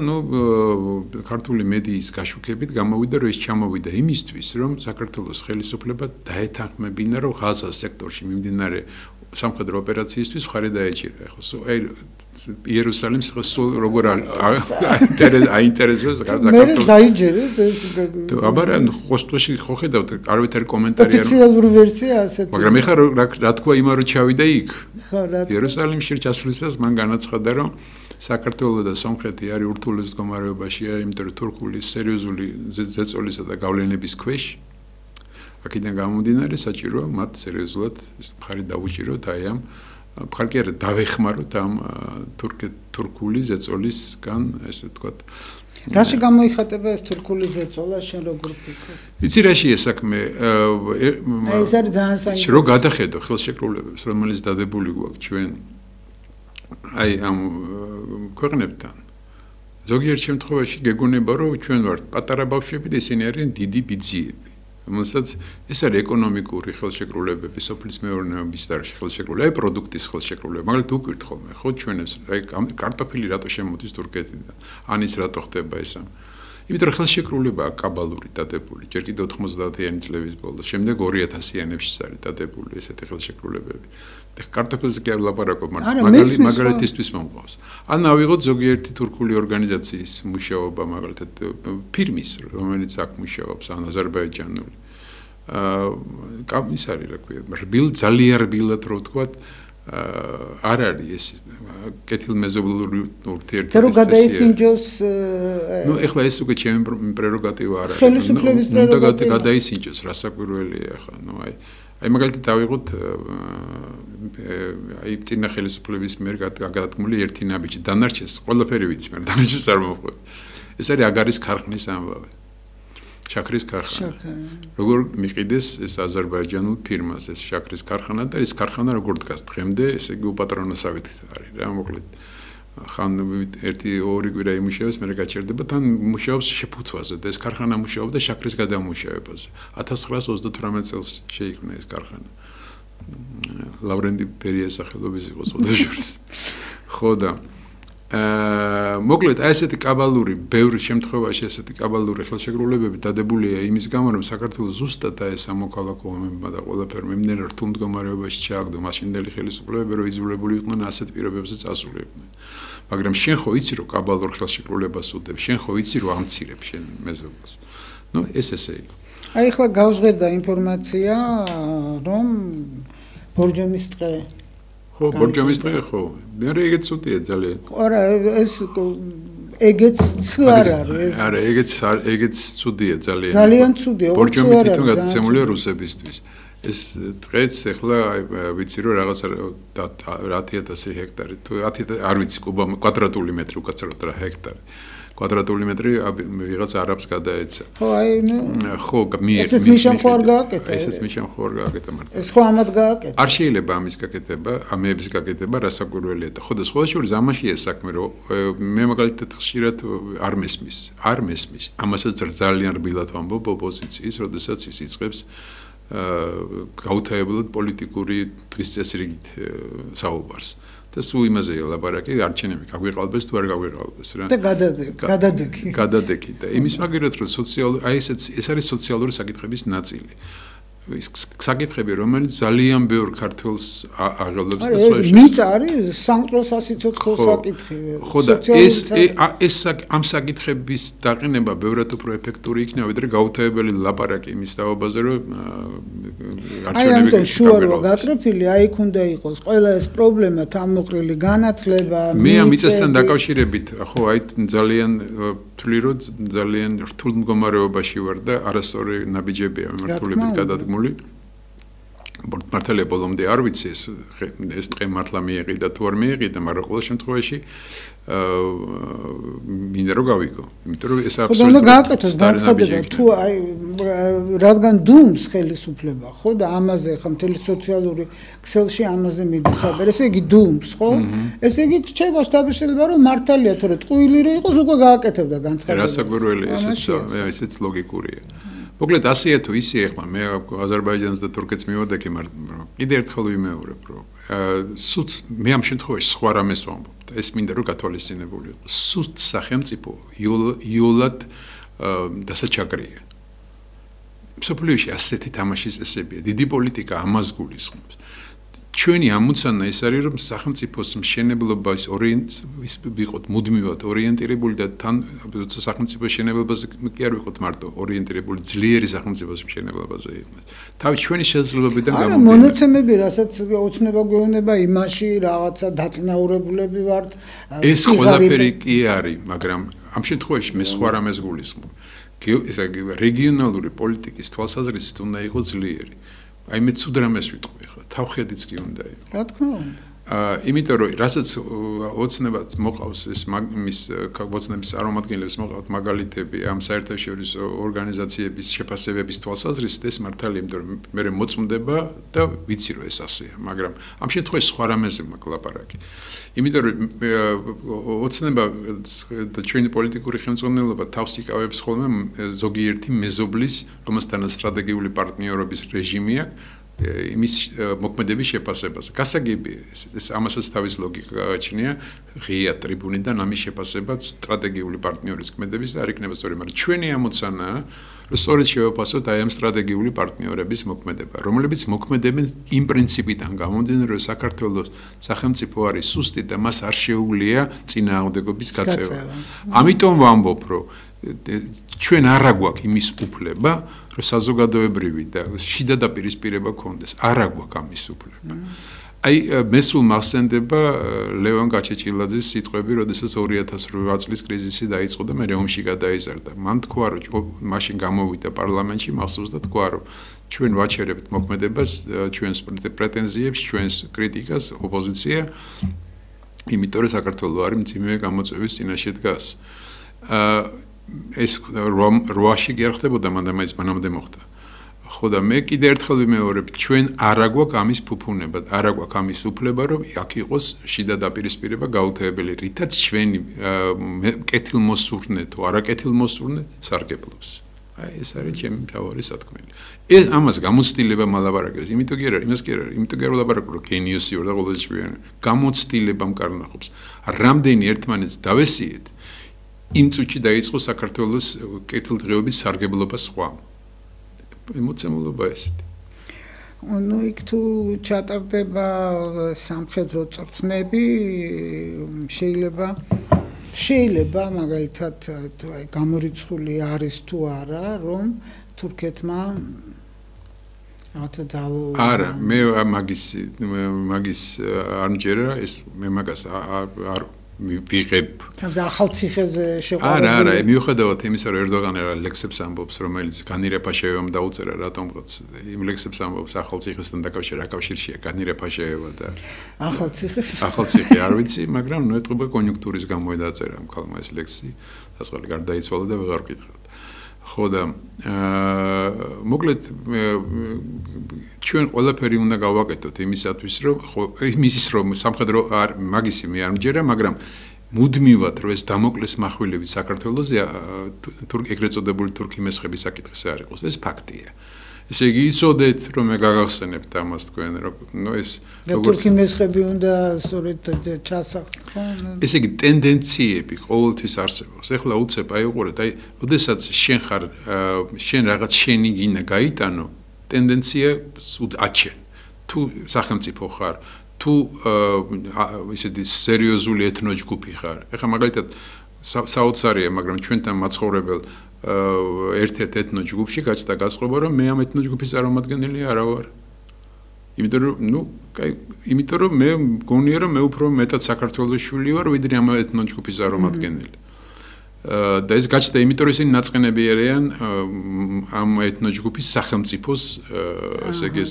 B: ქართული მედიის გაშუქებით გამოვიდა რომ ეს ჩამოვიდა იმისთვის რომ საქართველოს ხელისუფლება დაეთანხმებინა რომ ღაზა სექტორში მიმდინარე სამხედრო ოპერაციისთვის მხარი დაეჭირა. ხო, იერუსალიმს ხო როგორ აინტერესებს საქართველოს.
A: დაიჯერეს ეს.
B: აბა ხოსტოში ხო ხედავთ არავითარი კომენტარი არ.
A: ოფიციალური ვერსია ასეთი.
B: მაგრამ ეხლა რა თქვა იმა რომ ჩავიდა იქ. ხო, რა. იერუსალიმში ჩასვლისას მან განაცხადა რომ საქართველოს და სომხეთი არის ურთულეს მდგომარეობაშია, იმიტომ რომ თურქული სერიოზული ზეწოლისა და გავლენების ქვეშ. აქედან გამომდინარე საჭიროა მათ სერიოზულად მხარი დაუჭიროთ აი ამ მხარ კი არა დავეხმაროთ ამ თურქული ზეწოლისგან ესე ვთქვათ.
A: რაში გამოიხატება ეს თურქული ზეწოლა შენ როგორ ფიქრობ?
B: იცი რაშია საქმე?
A: ეს არის ძალიან საინტერესო.
B: რომ გადახედო ხელშეკრულებებს, რომელიც დადებული გვაქვს ჩვენ აი ამ ქვეყნებთან. ზოგიერთ შემთხვევაში გეგონება რომ ჩვენ ვართ პატარა ბავშვები და ისინი არიან დიდი ბიძიები. რომელსაც ეს არის ეკონომიკური ხელშეკრულებები, სოფლის მეურნეობის და ხელშეკრულება, პროდუქტის ხელშეკრულება. მაგალითად უკვირთ ხოლმე, ხო ჩვენებს, აი კარტოფილი რატო შემოდის თურქეთიდან? ანის რატო ხდება ესა? იმიტომ რომ ხელშეკრულებაა კაბალური დადებული, ჯერ კიდევ 90-იანი წლების ბოლოს, შემდეგ 2000-იანებში არის დადებული ესეთი ხელშეკრულებები. კარტოფილზე კი არ ვლაპარაკობ, მაგალითისთვის მომყავს. ან ავიღოთ ზოგიერთი თურქული ორგანიზაციის მუშაობა, მაგალითად ფირმის, რომელიც აქ მუშაობს, ან აზერბაიჯანული. ის არის რა ქვია, ძალიან რბილად რო ვთქვათ, არ არის ეს კეთილმეზობლური ურთიერთობის
A: წესი. რომ გადაისინჯოს
B: ეხლა ეს უკვე ჩემი პრეროგატივა არ არის.
A: ხელისუფლების პრეროგატივა
B: გადაისინჯოს, რასაკვირველია ახლა, აი მაგალითად დავიღოთ აი წინა ხელისუფლების მიერ გადადგმული ერთი ნაბიჯი დანარჩენს ყველაფერი ვიცი, მაგრამ დანარჩენს არ მომხვდა. ეს არის აგარის ქარხნის ამბავი. შაქრის ქარხანა. როგორ მიყიდეს ეს აზერბაიჯანულ ფირმას ეს შაქრის ქარხანა და ეს ქარხანა როგორ დგას დღემდე, ესე იგი უპატრონოსავით არის რა, მოკლედ. ხან ერთი ორი კვირა იმუშავებს, მერე გაჩერდება, თან მუშაობს შეფუთვაზე და ეს ქარხანა მუშაობდა შაქრის გადამუშავებაზე. 1928 წელს შეიქმნა ეს ქარხანა. ლავრენტი ბერიას სახელობის იყო სოდაშურის. ხო და მოკლედ აი ესეთი კაბალური, ბევრი შემთხვევაში ესეთი კაბალური ხელშეკრულებები დადებულია იმის გამო, რომ საქართველოს ზუსტად ეს სამოქალაქო ომებმა და ყველაფერმა მიმდინარე რთულ მდგომარეობაში ჩააგდო მაშინდელი ხელისუფლებები, რომ იძულებული იყვნენ ასეთ პირობებზე წასულიყვნენ. მაგრამ შენ ხო იცი, რომ კაბალურ ხელშეკრულებას უდებ, შენ ხო იცი, რომ ამცირებ შენ მეზობას. ესე იყო.
A: აი ახლა გავჟღერდა ინფორმაცია, რომ ბორჯომის დღე
B: ხო, ბორჯომის დღე ხო. მე ეგეც უთია ძალიან.
A: არა, ეს ეგეც არ არის.
B: არა, ეგეც ცუდია ძალიან.
A: ძალიან ცუდია.
B: ბორჯომი თვითონ გადაცემულია რუსებისთვის. ეს დღეც ახლა ვიცი რომ რაღაც 10000 ჰექტარი თუ 10000 არ ვიცი კვადრატული მეტრი უკაცრავად რა ჰექტარი. კვადრატული მეტრი ვიღაც არაბს გადაეცა.
A: ხო, აი
B: ხო,
A: ესეც მიშამ ხო არ გააკეთა.
B: ესეც მიშამ ხო არ გააკეთა მარტო.
A: ეს ხო ამად გააკეთა.
B: არ შეიძლება ამის გაკეთება, ამების გაკეთება რასაკვირველია და ხო და სხვა შორის ამაშია საქმე, რომ მე მაგალითად ხშირად არ მესმის. ამასაც ძალიან რბილად ვამბობ ოპოზიციის, როდესაც ის იწყებს გაუთავებლად პოლიტიკური დღის წესრიგით საუბარს. და სულ იმაზეა ლაპარაკი, არჩევნები გაგვიყალბეს თუ არ გაგვიყალბეს რა.
A: და გადადექი.
B: გადადექი და იმის მაგერად რომ აი ეს არის სოციალური საკითხების ნაწილი. ის საკითხები, რომელიც ძალიან ბევრ ქართველს აღელვებს და სხვა
A: შეიძლება. მიწა არის სამყაროს 140 საკითხი.
B: ხო და ეს ამ საკითხების დაყენება ბევრად უფრო ეფექტური იქნება, ვიდრე გაუთავებელი ლაპარაკი იმის თაობაზე, რომ არჩევნები
A: შუარვა გაკრეფილი, აი იქ უნდა იყოს ყველა ეს პრობლემა, თამოყრილი განათლება,
B: მე ამ მიწასთან დაკავშირებით, ხო, აი ძალიან თვლი რომ ძალიან რთულ მდგომარეობაში ვარ და არასწორი ნაბიჯებია მიმართულებით გადადგმული. მართალია ბოლომდე არ ვიცი ეს დღე მართლა მიეყიდა თუ არ მიეყიდა, მაგრამ ყოველ შემთხვევაში მინდა რომ გავიგო, იმიტომ რომ ეს
A: აბსოლუტურად უნდა გააკეთოს განცხადება, თუ აი რადგან დუმს ხელისუფლება, ხო და ამაზე ხა მთელი სოციალური ქსელში ამაზე მიდის აბა, ესე იგი დუმს, ხო? ესე იგი რჩება შტაბშილება, რომ მართალია, თორე ტყუილი რო იყოს, უკვე გააკეთებდა განცხადება.
B: რასაკვირველია ესეც ლოგიკურია. მოკლედ ასეა თუ ისე ახლა მე აზერბაიჯანს და თურქეთს მივადექი, მაგრამ კიდე ერთხელ ვიმეორებ, რომ სუც მე ამ შემთხვევაში სხვა რამეს ვამბობ და ეს მინდა რომ გათვალისწინებული იყოს. სუსტ სახელმწიფო იოლად დასაჩაგრია. მსოფლიოში ასეთი თამაშის წესებია. დიდი პოლიტიკა ამას გულისხმობს. ჩვენი ამოცანა ის არის რომ სახელმწიფოს მშენებლობა ის ვიყოთ მუდმივად ორიენტირებული და თან სახელმწიფოს მშენებლობაზე კი არ ვიყოთ მარტო ორიენტირებული ძლიერი სახელმწიფოს მშენებლობაზე იყოთ. თავი ჩვენი შესაძლებლობიდან გამომდინარე.
A: მონაცემები რასაც ოცნება გვეუბნება იმაში რაღაცა დაწნაურებულები ვართ.
B: ეს ყველაფერი კი არის, მაგრამ ამ შემთხვევაში მე სხვა რამეს გულისხმობ. ესე იგი რეგიონალური პოლიტიკის თვალსაზრისით უნდა იყოს ძლიერი. აი მე ცუდ რამეს ვიტყვი ხა თავხედიც კი უნდა იყოს.
A: რა თქმა უნდა.
B: იმიტომ რომ რასაც ოცნებაც მოყავს ეს მის ოცნების წარმომადგენლებს მოყავთ მაგალითები ამ საერთაშორისო ორგანიზაციების შეფასებების თვალსაზრისით ეს მართალია, იმიტომ რომ მე მოწმდება და ვიცი რომ ეს ასეა, მაგრამ ამ შემთხვევაში სხვა რამეზე მაქვს ლაპარაკი. იმიტომ რომ ოცნება და ჩვენი პოლიტიკური ხელმძღვანელობა თავს იკავებს ხოლმე ზოგიერთი მეზობლის, რომელთანაც სტრატეგიული პარტნიორობის რეჟიმი აქვს. იმის მოქმედების შეფასებაზე. გასაგებია ეს ამასაც თავის ლოგიკა გააჩნია ღია ტრიბუნიდან ამის შეფასება სტრატეგიული პარტნიორის ქმედების და არ იქნება სწორი, მაგრამ ჩვენი ამოცანაა რომ სწორედ შევაფასოთ აი ამ სტრატეგიული პარტნიორების მოქმედება, რომლებიც მოქმედებენ იმ პრინციპიდან გამომდინარე, რომ საქართველოს სახელმწიფო არის სუსტი და მას არ შეუძლია წინააღმდეგობის გაწევა. ამიტომ ვამბობ, რომ ჩვენ არ აგვაქვს იმის უფლება რომ საზოგადოებრივი და შიდა დაპირისპირება გქონდეს. არ აგვაქვს ამის უფლება. აი მე სულ მახსენდება ლევან გაჩეჩილაძის სიტყვები, როდესაც 2008 წლის კრიზისი დაიწყო და მე ომში გადაიზარდა. მან თქვა რომ მაშინ გამოვიდა პარლამენტში, მახსოვს და თქვა რომ ჩვენ ვაჩერებთ მოქმედებას, ჩვენს პრეტენზიებს, ჩვენს კრიტიკას ოპოზიცია, იმიტომ რომ საქართველო არის მძიმე გამოწვევის წინაშე დგას. ეს 8-ში კი არ ხდებოდა, მანამდე მოხდა. ხო და მე კიდე ერთხელ ვიმეორებ, ჩვენ არ აგვაქვს ამის ფუფუნება, არ აგვაქვს ამის უფლება, რომ აქ იყოს შიდა დაპირისპირება გაუთავებელი, რითაც ჩვენი კეთილმოსურნე თუ არაკეთილმოსურნე სარგებლობს. აი ეს არის ჩემი მთავარი სათქმელი. ეს ამას გამოცდილება მალაპარაკებს, იმიტომ კი არა, იმას კი არა, იმიტომ კი არ ვლაპარაკობ, რომ გენიოსი ვარ და ყველაზე ჭკვიანი. გამოცდილება მკარნახობს. რამდენი ერთმანეთს დავესიეთ, იმ წუთში დაიწყო საქართველოს კეთილდღეობის სარგებლობა სხვა. ემოცემულობა ესეთი.
A: ნუ იქ თუ ჩატარდება სამხედრო წვრთნები, შეიძლება მაგალითად აი გამორიცხული არის თუ არა, რომ თურქეთმა რაღაცა
B: არა, მე მაგის არ მჯერა, ეს მე მაგას არ ვიღებ.
A: ახალციხეზე შეყვარებული.
B: არა, მიუხედავად იმისა, რომ ერდოღანი ლექსებს ამბობს, რომელიც განირე ფაშაევამ დაუწერა რატომღაც იმ ლექსებს ამბობს ახალციხესთან დაკავშირშია განირე ფაშაევა და ახალციხე არ ვიცი, მაგრამ ნუ ეტყობა კონიუნქტურის გამო დაწერა ამ ქალმა ეს ლექსი, დასწრებული გარდაიცვალა და ვეღარ ვკითხავ. ხო და მოკლედ ჩვენ ყველაფერი უნდა გავაკეთოთ იმისათვის, რომ იმის რომ სამხედრო მაგისი მე არ მჯერა, მაგრამ მუდმივად რომ ეს დამოკლეს מחვილები საქართველოზე ეგრეთ წოდებული თურქი მესხების საკითხი არ იყოს, ეს ფაქტია. ესე იგი იცოდეთ რომ მე გაგახსენებთ ამას თქვენ რომ ნუ ეს
A: თურქი მესხები უნდა სწორედ ჩასახონ.
B: ესე იგი ტენდენციები ყოველთვის არსებობს. ეხლა უცებ აი უყურეთ, აი ოდესაც შენ რაღაც შენი გინდა გაიტანო, ტენდენცია აჩენ. თუ სახელმწიფო ხარ, თუ ისეთი სერიოზული ეთნოჯგუფი ხარ. ეხლა მაგალითად საოცარია, მაგრამ ჩვენთან მაცხოვრებელ ერთ-ერთ ეთნოჯგუფში გაჩნდა გასწყობა, რომ მე ამ ეთნოჯგუფის წარმომადგენელი არა ვარ. იმიტომ რომ მე მგონია, რომ მე უფრო მეტად საქართველოს შვილი ვარ, ვიდრე ამ ეთნოჯგუფის წარმომადგენელი. და ეს გაჩნდა, იმიტომ რომ ისინი ნაწყენები არიან ამ ეთნოჯგუფის სახელმწიფოს ესე იგი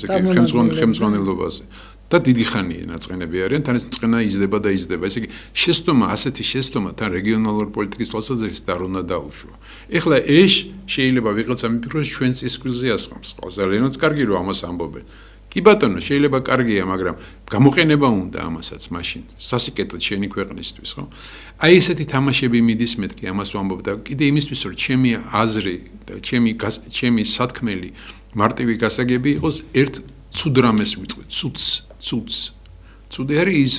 B: ხელმძღვანელობაზე. და დიდი ხანია ნაწყენები არიან, თან ეს წყენა იზრდება და იზრდება. ესე იგი, ასეთი შეცდომა თან რეგიონალური პოლიტიკის თვალსაზრისით არ უნდა დაუშვა. ეხლა ეს შეიძლება ვიღაცა მიფიქროს ჩვენს ისკვილზე ასხამს. ყველას ძალიანაც კარგი რომ ამას ამბობენ. კი ბატონო, შეიძლება კარგია, მაგრამ გამოყენება უნდა ამასაც მაშინ. სასიკეთოდ შენი ქვეყნისთვის, ხო? აი ესეთი თამაშები მიდის მეთქი ამას ვამბობ და კიდე იმისთვის რომ ჩემი აზრი და ჩემი სათქმელი მარტივი გასაგები იყოს ერთ ცუდ რამეს ვიტყვი, ცუდს. ცუდი არის ის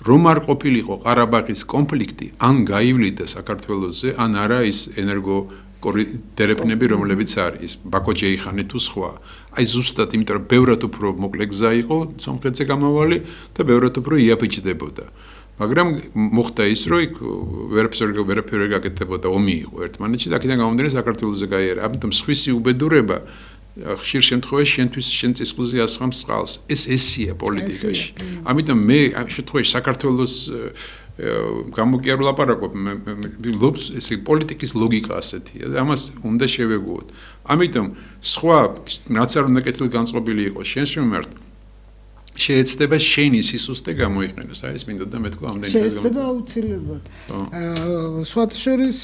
B: რომ არ ყოფილიყო ყარაბაღის კონფლიქტი, ან გაივლიდა საქართველოსზე, ან არა ის ენერგო კორიდორები, რომლებიც არის ბაქო ჯეიხანი თუ სხვა. აი ზუსტად იმიტომ რომ ბევრად უფრო მოკლე გზა იყო სომხეთზე გამავალი და ბევრად უფრო იაფიჭდებოდა. მაგრამ მოხდა ის რომ იქ ვერაფერი გაკეთებოდა ომი იყო ერთმანეთში და აქედან გამომდინარე საქართველოსზე გაიარა. ამიტომ სხვისი უბედურება ხშირ შემთხვევაში შენთვის შენ წისქვილზე ასხამს წყალს. ეს ესია პოლიტიკაში. ამიტომ მე ამ შემთხვევაში საქართველოს გამოგიარულ ლაპარაკობ ესე პოლიტიკის ლოგიკა ასეთია და ამას უნდა შევეგუოთ. ამიტომ სხვა რაც არ უნდა კეთილი განწყობილი იყოს შენს მიმართ შეეცდება შენი სისუსტე გამოიყენოს. აი ეს მინდოდა მეთქვა ამდენი
A: შეეცდება აუცილებლად. სხვათა შორის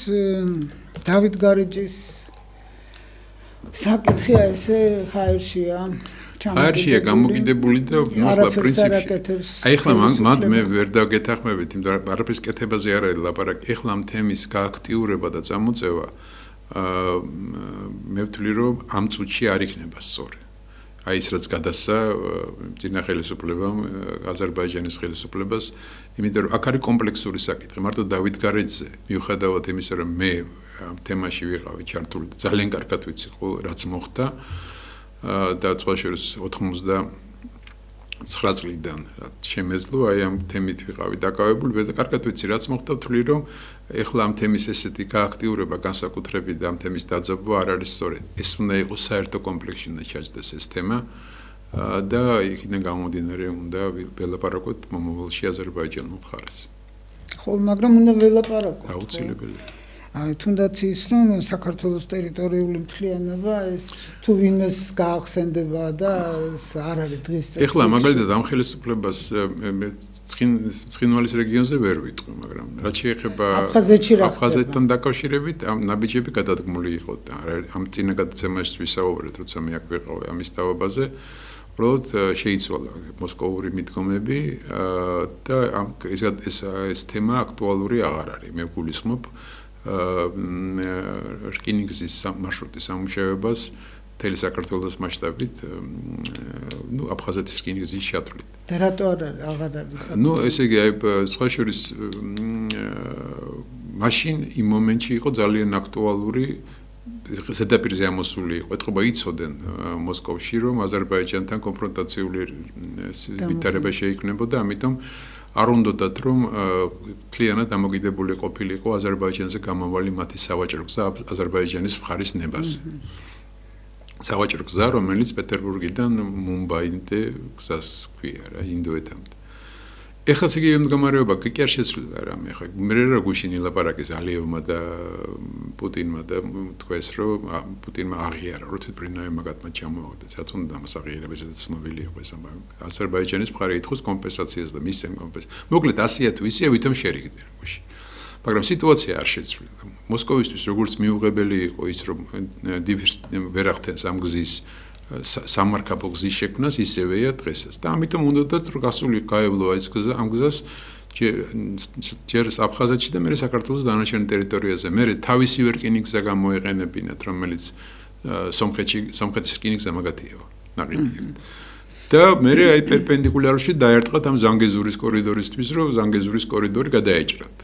A: დავით გარეჯის საკითხია ესე ჰაერშია
B: ჰაერშია გამოგიდებული და მოხდა პრინციპში. აი ახლა მანდ მე ვერ დაგეთახმებით, იმიტომ რომ არაფრის კეთებაზე არ არის ლაპარაკი. ახლა ამ თემის გააქტიურება და წამოწევა მე ვთვლი რომ ამ წუთში არ იქნება სწორი. აი ის რაც გადასცა წინა ხელისუფლებამ აზერბაიჯანის ხელისუფლებას, იმიტომ რომ აქ არის კომპლექსური საკითხი. მარტო დავით გარეჯზე მიუხედავად იმისა რომ მე ამ თემაში ვიყავი ჩართული და ძალიან კარგად ვიცი რაც მოხდა და თვალშორის 99 წლიდან შემეძლო აი ამ თემით ვიყავი დაკავებული და კარგად ვიცი რაც მოხდა ვთვლი რომ ეხლა ამ თემის ესეთი გააქტიურება განსაკუთრებით და ამ თემის დაძაბვა არ არის სწორი. ეს უნდა იყოს საერთო კომპლექსში უნდა ჩაჯდეს ეს თემა და იქიდან გამომდინარე უნდა ველაპარაკოთ მომავალში აზერბაიჯანულ მხარეს.
A: ხო, მაგრამ უნდა ველაპარაკოთ.
B: აუცილებელი.
A: თუნდაც ის რომ საქართველოს ტერიტორიული მთლიანობა ეს თუ ვინმეს გაახსენდება და არ არის დღის წესრიგში.
B: ეხლა მაგალითად ამ ხელისუფლებას ცხინვალის რეგიონზე ვერ ვიტყვი, მაგრამ რაც შეეხება აფხაზეთთან დაკავშირებით ამ ნაბიჯები გადადგმული იყო და ამ წინა გადაცემაში ვისაუბრეთ, როცა მე აქ ვიყავი ამის თავობაზე. უბრალოდ შეიცვალა მოსკოვური მიდგომები და ეს თემა აქტუალური აღარ არის. მე გულისხმობ რკინიგზის მარშრუტის სამუშაოებას მთელი საქართველოს მასშტაბით, აფხაზეთის რკინიგზის შეთვლით.
A: და რატო აღარ არის?
B: ესე იგი, სხვა შორის მაშინ იმ მომენტში იყო ძალიან აქტუალური ზედაპირზე ამოსული იყო. ეთყობა იცოდნენ მოსკოვში, რომ აზერბაიჯანთან კონფრონტაციული ვითარება შეიქმნებოდა, ამიტომ არ უნდათ რომ მთლიანად დამოკიდებული ყოფილიყო აზერბაიჯანზე გამავალი მათი სავაჭრო გზა აზერბაიჯანის მხარის ნებაზე. სავაჭრო გზა, რომელიც პეტერბურგიდან მუმბაიმდე გზას ქვია რა, ინდოეთამდე. ეხლა იგი მდგომარეობა კი არ შეცვლილა რამე. ეხლა მე რა გუშინი ლაპარაკის ალიევმა და პუტინმა და თქვეს რომ პუტინმა აღიარა რომ თვითმფრინავი მაგათმა ჩამოაგდეს. რა თქმა უნდა ამას აღიარება ესეც ცნობილი იყო ეს აზერბაიჯანის მხარე ითხოვს კომპენსაციას და მისცემ კომპენსაციას. მოკლედ ასეა თუ ისეა ვითომ შერიგდნენ გუშინ. მაგრამ სიტუაცია არ შეცვლილა. მოსკოვისთვის როგორც მიუღებელი იყო ის რომ ვერ ახდენს ამ გზის სამარკაბო გზის შექმნას ისევეა დღესაც და ამიტომ უნდათ რომ გასული გაევლო ეს გზა ამ გზას ჯერ აფხაზეთში და მე საქართველოს დანარჩენ ტერიტორიაზე მე თავისი რკინიგზა გამოეყენებინათ რომელიც სომხეთის რკინიგზა მაგათია ნაყინი და მე აი პერპენდიკულარში დაერტყათ ამ ზანგეზურის კორიდორისთვის რომ ზანგეზურის კორიდორი გადაეჭრათ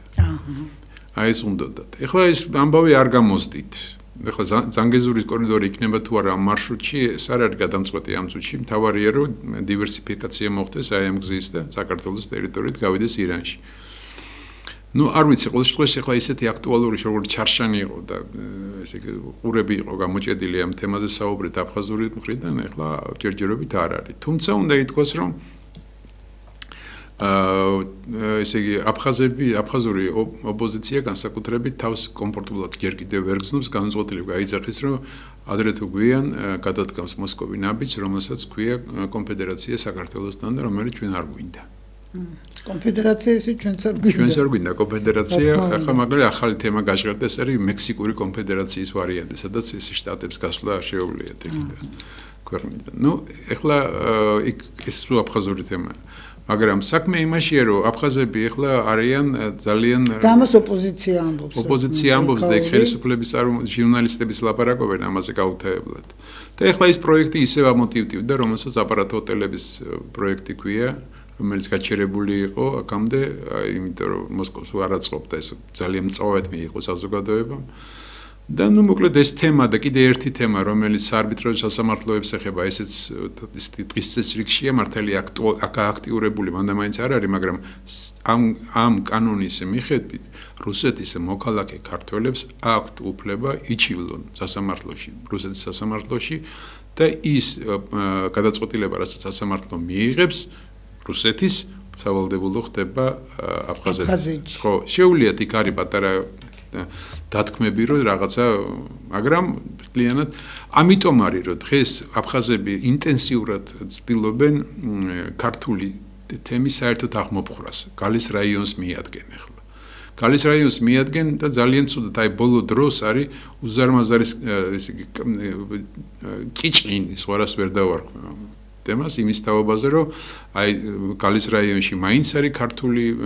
B: აი ეს უნდათ ეხლა ეს ამბავი არ გამოსდით ეხლა ზანგეზურის კორიდორი იქნება თუ არა ამ მარშრუტში ეს არ არის გადამწყვეტი ამ წუთში მთავარია რომ დივერსიფიკაცია მოხდეს აი ამ გზის და საქართველოს ტერიტორიით გავიდეს ირანში არ ვიცი ყოველ შემთხვევაში ეხლა ისეთი აქტუალური როგორც ჩარშანი იყო და ესე იგი ყურები იყო გამოჭედილი ამ თემაზე საუბრით აფხაზური მხრიდან ეხლა ჯერჯერობით არ არის თუმცა უნდა ითქვას რომ ესე იგი აფხაზური ოპოზიცია განსაკუთრებით თავს კომფორტულად ჯერ კიდევ ვერ გრძნობს განუწყვეტლივ გაიძახის რომ ადრე თუ გვიან გადადგამს მოსკოვი ნაბიჯს რომელსაც ქვია კონფედერაცია საქართველოსთან და რომელიც ჩვენ არ გვინდა
A: კონფედერაცია ისე ჩვენც არ გვინდა.
B: ჩვენც არ გვინდა კონფედერაცია, ახლა მაგალითად ახალი თემა გაჟღერდა, ეს არის მექსიკური კონფედერაციის ვარიანტი, სადაც ეს შტატებს გასვლა შეუძლიათ იქიდან ქვეყნიდან. ნუ ახლა იქ ეს სულ აფხაზური თემაა. მაგრამ საქმე იმაშია, რომ აფხაზები ახლა არიან ძალიან
A: დამას ოპოზიცია ამბობს.
B: ოპოზიცია ამბობს და იქ ხელისუფლების ჟურნალისტების ლაპარაკობენ ამაზე გაუთავებლად. და ახლა ეს პროექტი ისევ ამოტივტივდა, რომელსაც აპარატო ჰოტელების პროექტი ქვია, რომელიც გაჩერებული იყო აქამდე, იმიტომ რომ მოსკოვს არ აწყობდა ეს ძალიან მწვავედ მიიღო საზოგადოებამ. და ნუ მოკლედ ეს თემა და კიდე ერთი თემა, რომელიც საარბიტრაჟო სასამართლოებს ეხება, ესეც ის ტყის წესრიგშია მართალი აქტიურებული მანდამაინც არ არის, მაგრამ ამ კანონის მიხედვით რუსეთის მოქალაქე ქართველებს აქვთ უფლება იჩივლონ სასამართლოში, რუსეთის სასამართლოში და ის გადაწყვეტილება, რასაც სასამართლო მიიღებს რუსეთის სავალდებულო ხდება აფხაზეთში. ხო, შეუძლიათ იქ არის პატარა დათქმები რომ რაღაცა, მაგრამ მთლიანად ამიტომ არის რომ დღეს აფხაზები ინტენსიურად ცდილობენ ქართული თემის საერთოდ აღმოფხვრას. გალის რაიონს მიადგენ ახლა. გალის რაიონს მიადგენ და ძალიან ცუდად აი ბოლო დროს არის უზარმაზარი ესე იგი კიჭყინი, სხვას ვერ დავარქვი თემას იმის თაობაზე, რომ აი გალის რაიონში მაინც არის ქართული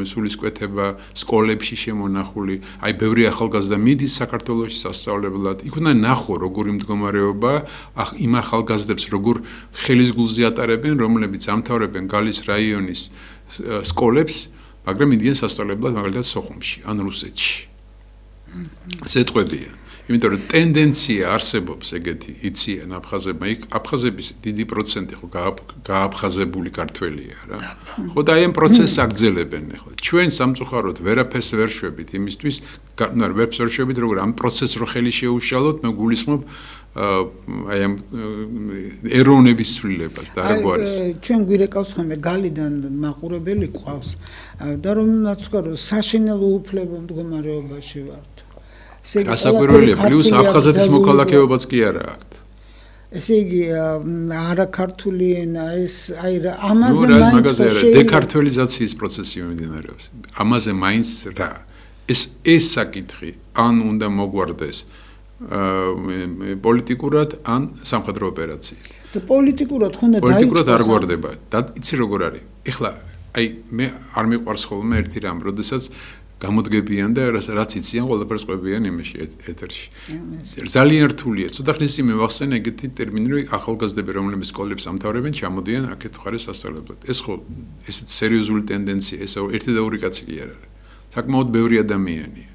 B: სულისკვეთება, სკოლებში შემონახული, აი ბევრი ახალგაზრდა მიდის საქართველოში სასწავლებლად. იქ უნდა ნახო როგორი მდგომარეობა, იმ ახალგაზრდებს როგორ ხელის გულზე ატარებენ, რომლებიც ამთავრებენ გალის რაიონის სკოლებს, მაგრამ მიდიან სასწავლებლად მაგალითად სოხუმში ან რუსეთში. ზეთყვებია. იმიტომ რომ ტენდენცია არსებობს ეგეთი, იციან აფხაზებმა, იქ აფხაზების დიდი პროცენტი ხო გააფხაზებული ქართველია რა. ხო და აი ამ პროცესს აგრძელებენ ახლა. ჩვენ სამწუხაროდ ვერაფერს ვერ შვებით იმისთვის, ვერაფერს ვერ შვებით როგორ ამ პროცესს რო ხელი შეუშალოთ, მე გულისხმობ აი ამ ეროვნების ცვლილებას და რა გვარის.
A: ჩვენ გვირეკავს ხოლმე გალიდან მაყურებელი ყავს და რომელმაც თქვა რომ საშინელო უფლებო მდგომარეობაში ვართ.
B: გასაკვირველია, პლუს აფხაზეთის მოქალაქეობაც კი არა აქვს.
A: ესე იგი არა ქართული ენა ეს აი ამაზე მაინც
B: დეკართულიზაციის პროცესი მიმდინარეობს. ამაზე მაინც რა. ეს საკითხი ან უნდა მოგვარდეს პოლიტიკურად ან სამხედრო ოპერაციით.
A: და პოლიტიკურად ხონდა დაიწყოს.
B: პოლიტიკურად არ გვარდება. და იცი როგორ არის? ეხლა აი მე არ მიყვარს ხოლმე ერთი რამ, როდესაც გამოდგებიან და რაც იციან, ყველაფერს ყვებიან იმაში ეთერში. ძალიან რთულია. ცოტა ხნის წინ მივახსენე ეგეთი ტერმინი, რომ ახალგაზრდები, რომლებიც სკოლებს ამთავრებენ, ჩამოდიან აქეთ ხარეს სასწავლებლად. ეს ხო ესეთ სერიოზული ტენდენცია, ეს ერთი და ორი კაცი კი არ არის. საკმაოდ ბევრი ადამიანია.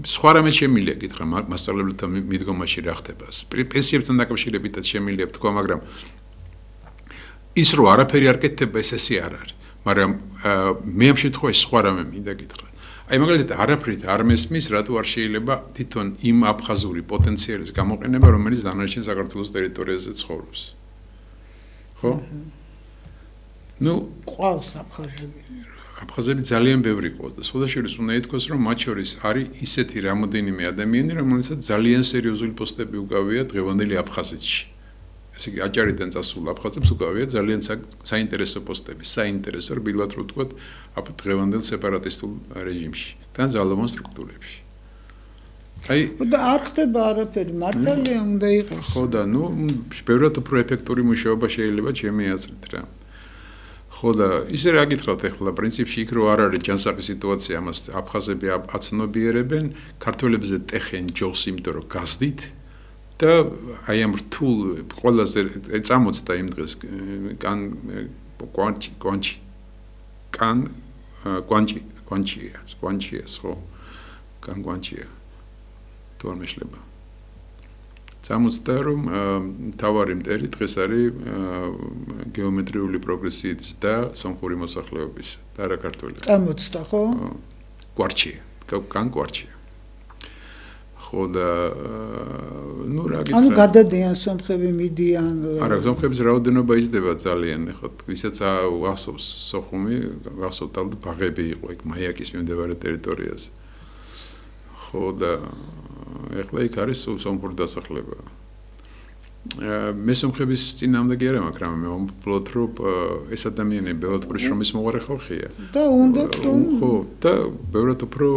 B: სხვა რამე შემილია კითხა მასწავლებელთა მიდგომაში რა ხდება. პენსიებთან დაკავშირებითაც შემილია თქვა, მაგრამ ის რო არაფერი არ კეთდება, ესე არ არის. მაგრამ მე ამ შემთხვევაში სხვა რამე მინდა კითხა. აი მაგალითად არაფრით არ მესმის, რატო არ შეიძლება თვითონ იმ აფხაზური პოტენციალის გამოყენება, რომელიც დანარჩენ საქართველოს ტერიტორიაზე ცხოვრობს. ხო? ნუ
A: ყავს აფხაზები.
B: აფხაზები ძალიან ბევრი ყავს და სხვადასხვა უნდა ითქვას, რომ მათ შორის არის ისეთი რამოდენიმე ადამიანი, რომელსაც ძალიან სერიოზული პოსტები უკავია დღევანდელი აფხაზეთში. ესე იგი აჭარიდან წასულ აფხაზებს უკავია ძალიან საინტერესო პოსტები, საინტერესო რბილად რო ვთქვათ, დღევანდელ სეპარატისტულ რეჟიმში და ძალოვან სტრუქტურებში. აი
A: და არ ხდება არაფერი, მართალია უნდა იყოს.
B: ხო და ნუ ბევრად უფრო ეფექტური მუშაობა შეიძლება ჩემი აზრით რა. ხო და ისე რა გითხრათ ახლა პრინციპში იქ რო არ არის ჯანსაღი სიტუაცია, ამას აფხაზები აცნობიერებენ, ქართველებზე ტეხენ ჯოს, იმიტომ რომ გასდით და აი ამ რთულ ყველაზე წამოწდა იმ დღეს კვანჩია ხო კვანჩია თუ არ მეშლება წამოწდა რომ თავარი მტერი დღეს არის გეომეტრიული პროგრესიის და სომხური მოსახლეობის და არა ქართველების
A: წამოწდა ხო
B: კვარჩია კვარჩია ხო და ნუ რა გითხრა
A: ანუ გადადიან სომხები მიდიან
B: არა სომხების რაოდენობა იზრდება ძალიან ხო ისაც ახსოვს სოხუმი ახსოვთ და ბაღები იყო იქ მაიაკის მიმდებარე ტერიტორიაზე ხო და ეხლა იქ არის სომხური დასახლება მე სომხების წინააღმდეგი არ მაგრამ მე ვამბობ რომ ეს ადამიანები ბევრად უფრო შრომის მოყარე ხალხია
A: და უნდათ რომ
B: ხო და ბევრად უფრო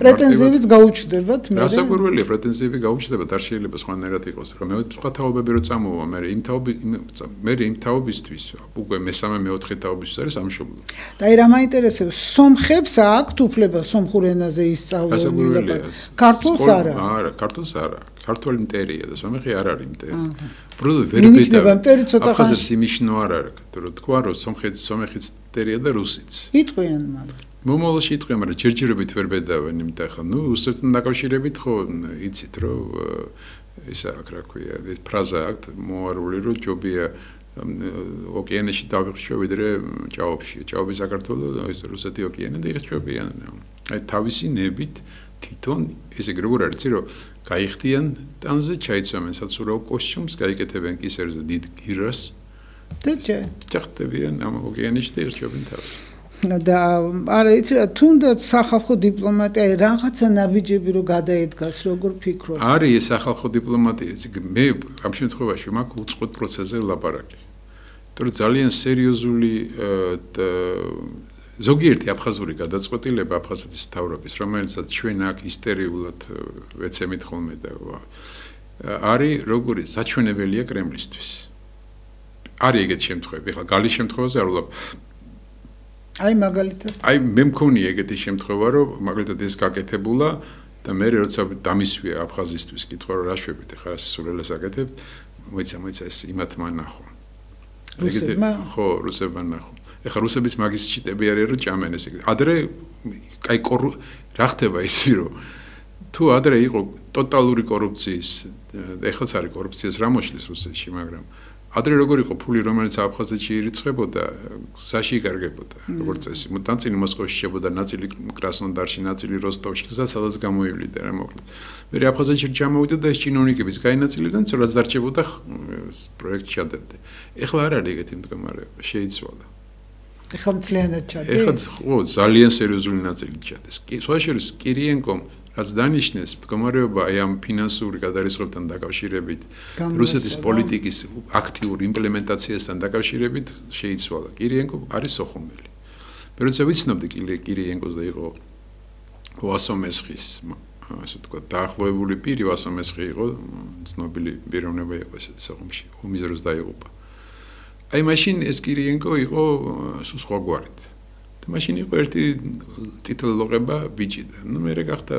A: პრეტენზიებიც გაუჩნდებათ მე
B: რასაკვირველია პრეტენზიები გაუჩნდებათ არ შეიძლება სხვანაირად იყოს რომ მე სხვა თაობები რო წამოვა მე იმ თაობისთვის უკვე მესამე მეოთხე თაობისთვის არის ამშობლო
A: და რა მაინტერესებს სომხებს აქვთ უფლება სომხურ ენაზე ისწავლონ ქართულს არა
B: ქართულს არა ქართული მტერია და სომხი არ არის მტერი ბროდო ვერბედა აფხაზებს იმიშნო არ არის რომ თქვა რომ სომხიც მტერია და რუსიც
A: იტყვიან მაგრამ
B: მომავალში იტყვიან მაგრამ ჯერჯერობით ვერ ბედავენ იმიტომ ხა ნუ რუსებთან დაკავშირებით ხო იცით რომ ისა რა ქვია ეს ფრაზა აქვს მოარული რომ ჯობია ოკეანეში დავიხრჩო ვიდრე ჭაობში ჭაობი საქართველოს ეს რუსეთი ოკეანე და იხჩვებიან აი თავისი ნებით თვითონ ესე როგორ არის რომ გაიხდიან ტანზე ჩაიცვამენ საცურაო კოსტიუმს გაიკეთებენ კისერზე დიდ გირას
A: და
B: ჩახტებიან ამ ოკეანეში და ირჩევენ თავს
A: და არა იცი რა თუნდაც სახალხო დიპლომატია რაღაცა ნაბიჯები რო გადაედგას როგორ ფიქრობ
B: არის ეს სახალხო დიპლომატია მე ამ შემთხვევაში მაქვს უწყოთ პროცესზე ლაპარაკი თორე ძალიან სერიოზული ზოგიერთი აფხაზური გადაწყვეტილება აფხაზეთის მთავრობის რომელსაც ჩვენ აქ ისტერიულად ვეცემით ხოლმე და არის როგორი საჩვენებელია კრემლისთვის არის ეგეთი შემთხვევები ხა გალის შემთხვევაზე არ ვულობ
A: აი მაგალითად
B: აი მე მქონია ეგეთი შემთხვევა რომ მაგალითად ეს გაკეთებულა და მე როცა დამისვია აფხაზისთვის კითხვა რომ რა შვებით ხა სულელას აკეთებ მოიცა ეს იმათმა ნახო ხო რუსებმა ნახო ეხა რუსების მაგის ჩიტები არის რომ ჭამენ ესე ადრე აი რა ხდება ისი რომ თუ ადრე იყო ტოტალური კორუფციის ეხლაც არის კორუფციას რა მოშლის რუსეთში მაგრამ ადრე როგორ იყო ფული რომელიც აფხაზეთში ირიცხებოდა გზაში იკარგებოდა როგორც წესი ნაწილი მოსკოვში შეებოდა ნაწილი კრასნოდარში ნაწილი როსტოვში სადაც გამოივლიდა რა მოკლედ მე აფხაზეთში ჩამოვიდა და ეს ჩინოვნიკების გაინაწილებდნენ რაც დარჩებოდა პროექტი ჩადებდა ეხლა არ არის ეგეთი მდგომარეობა შეიცვალა
A: ეხლა მთლიანად ჩადი
B: ეხლა ხო ძალიან სერიოზული ნაწილი ჩადეს სხვა შორის კირიენკომ რაც დანიშნეს მდგომარეობა აი ამ ფინანსური გადარისხებთან დაკავშირებით რუსეთის პოლიტიკის აქტიურ იმპლემენტაციასთან დაკავშირებით შეიცვალა კირიენკო არის სოხუმელი მე როცა ვიცნობდი კირიენკოს და იყო ვასომესხის ასე თქვა დაახლოებული პირი ვასომესხი იყო ცნობილი პიროვნება იყო ესეთი სოხუმში ომის დროს დაიღუპა აი მაშინ ეს კირიენკო იყო სხვაგვარით და მაშინ იყო ერთი წითელი ლოყება ბიჭი და ნუ მე გახდა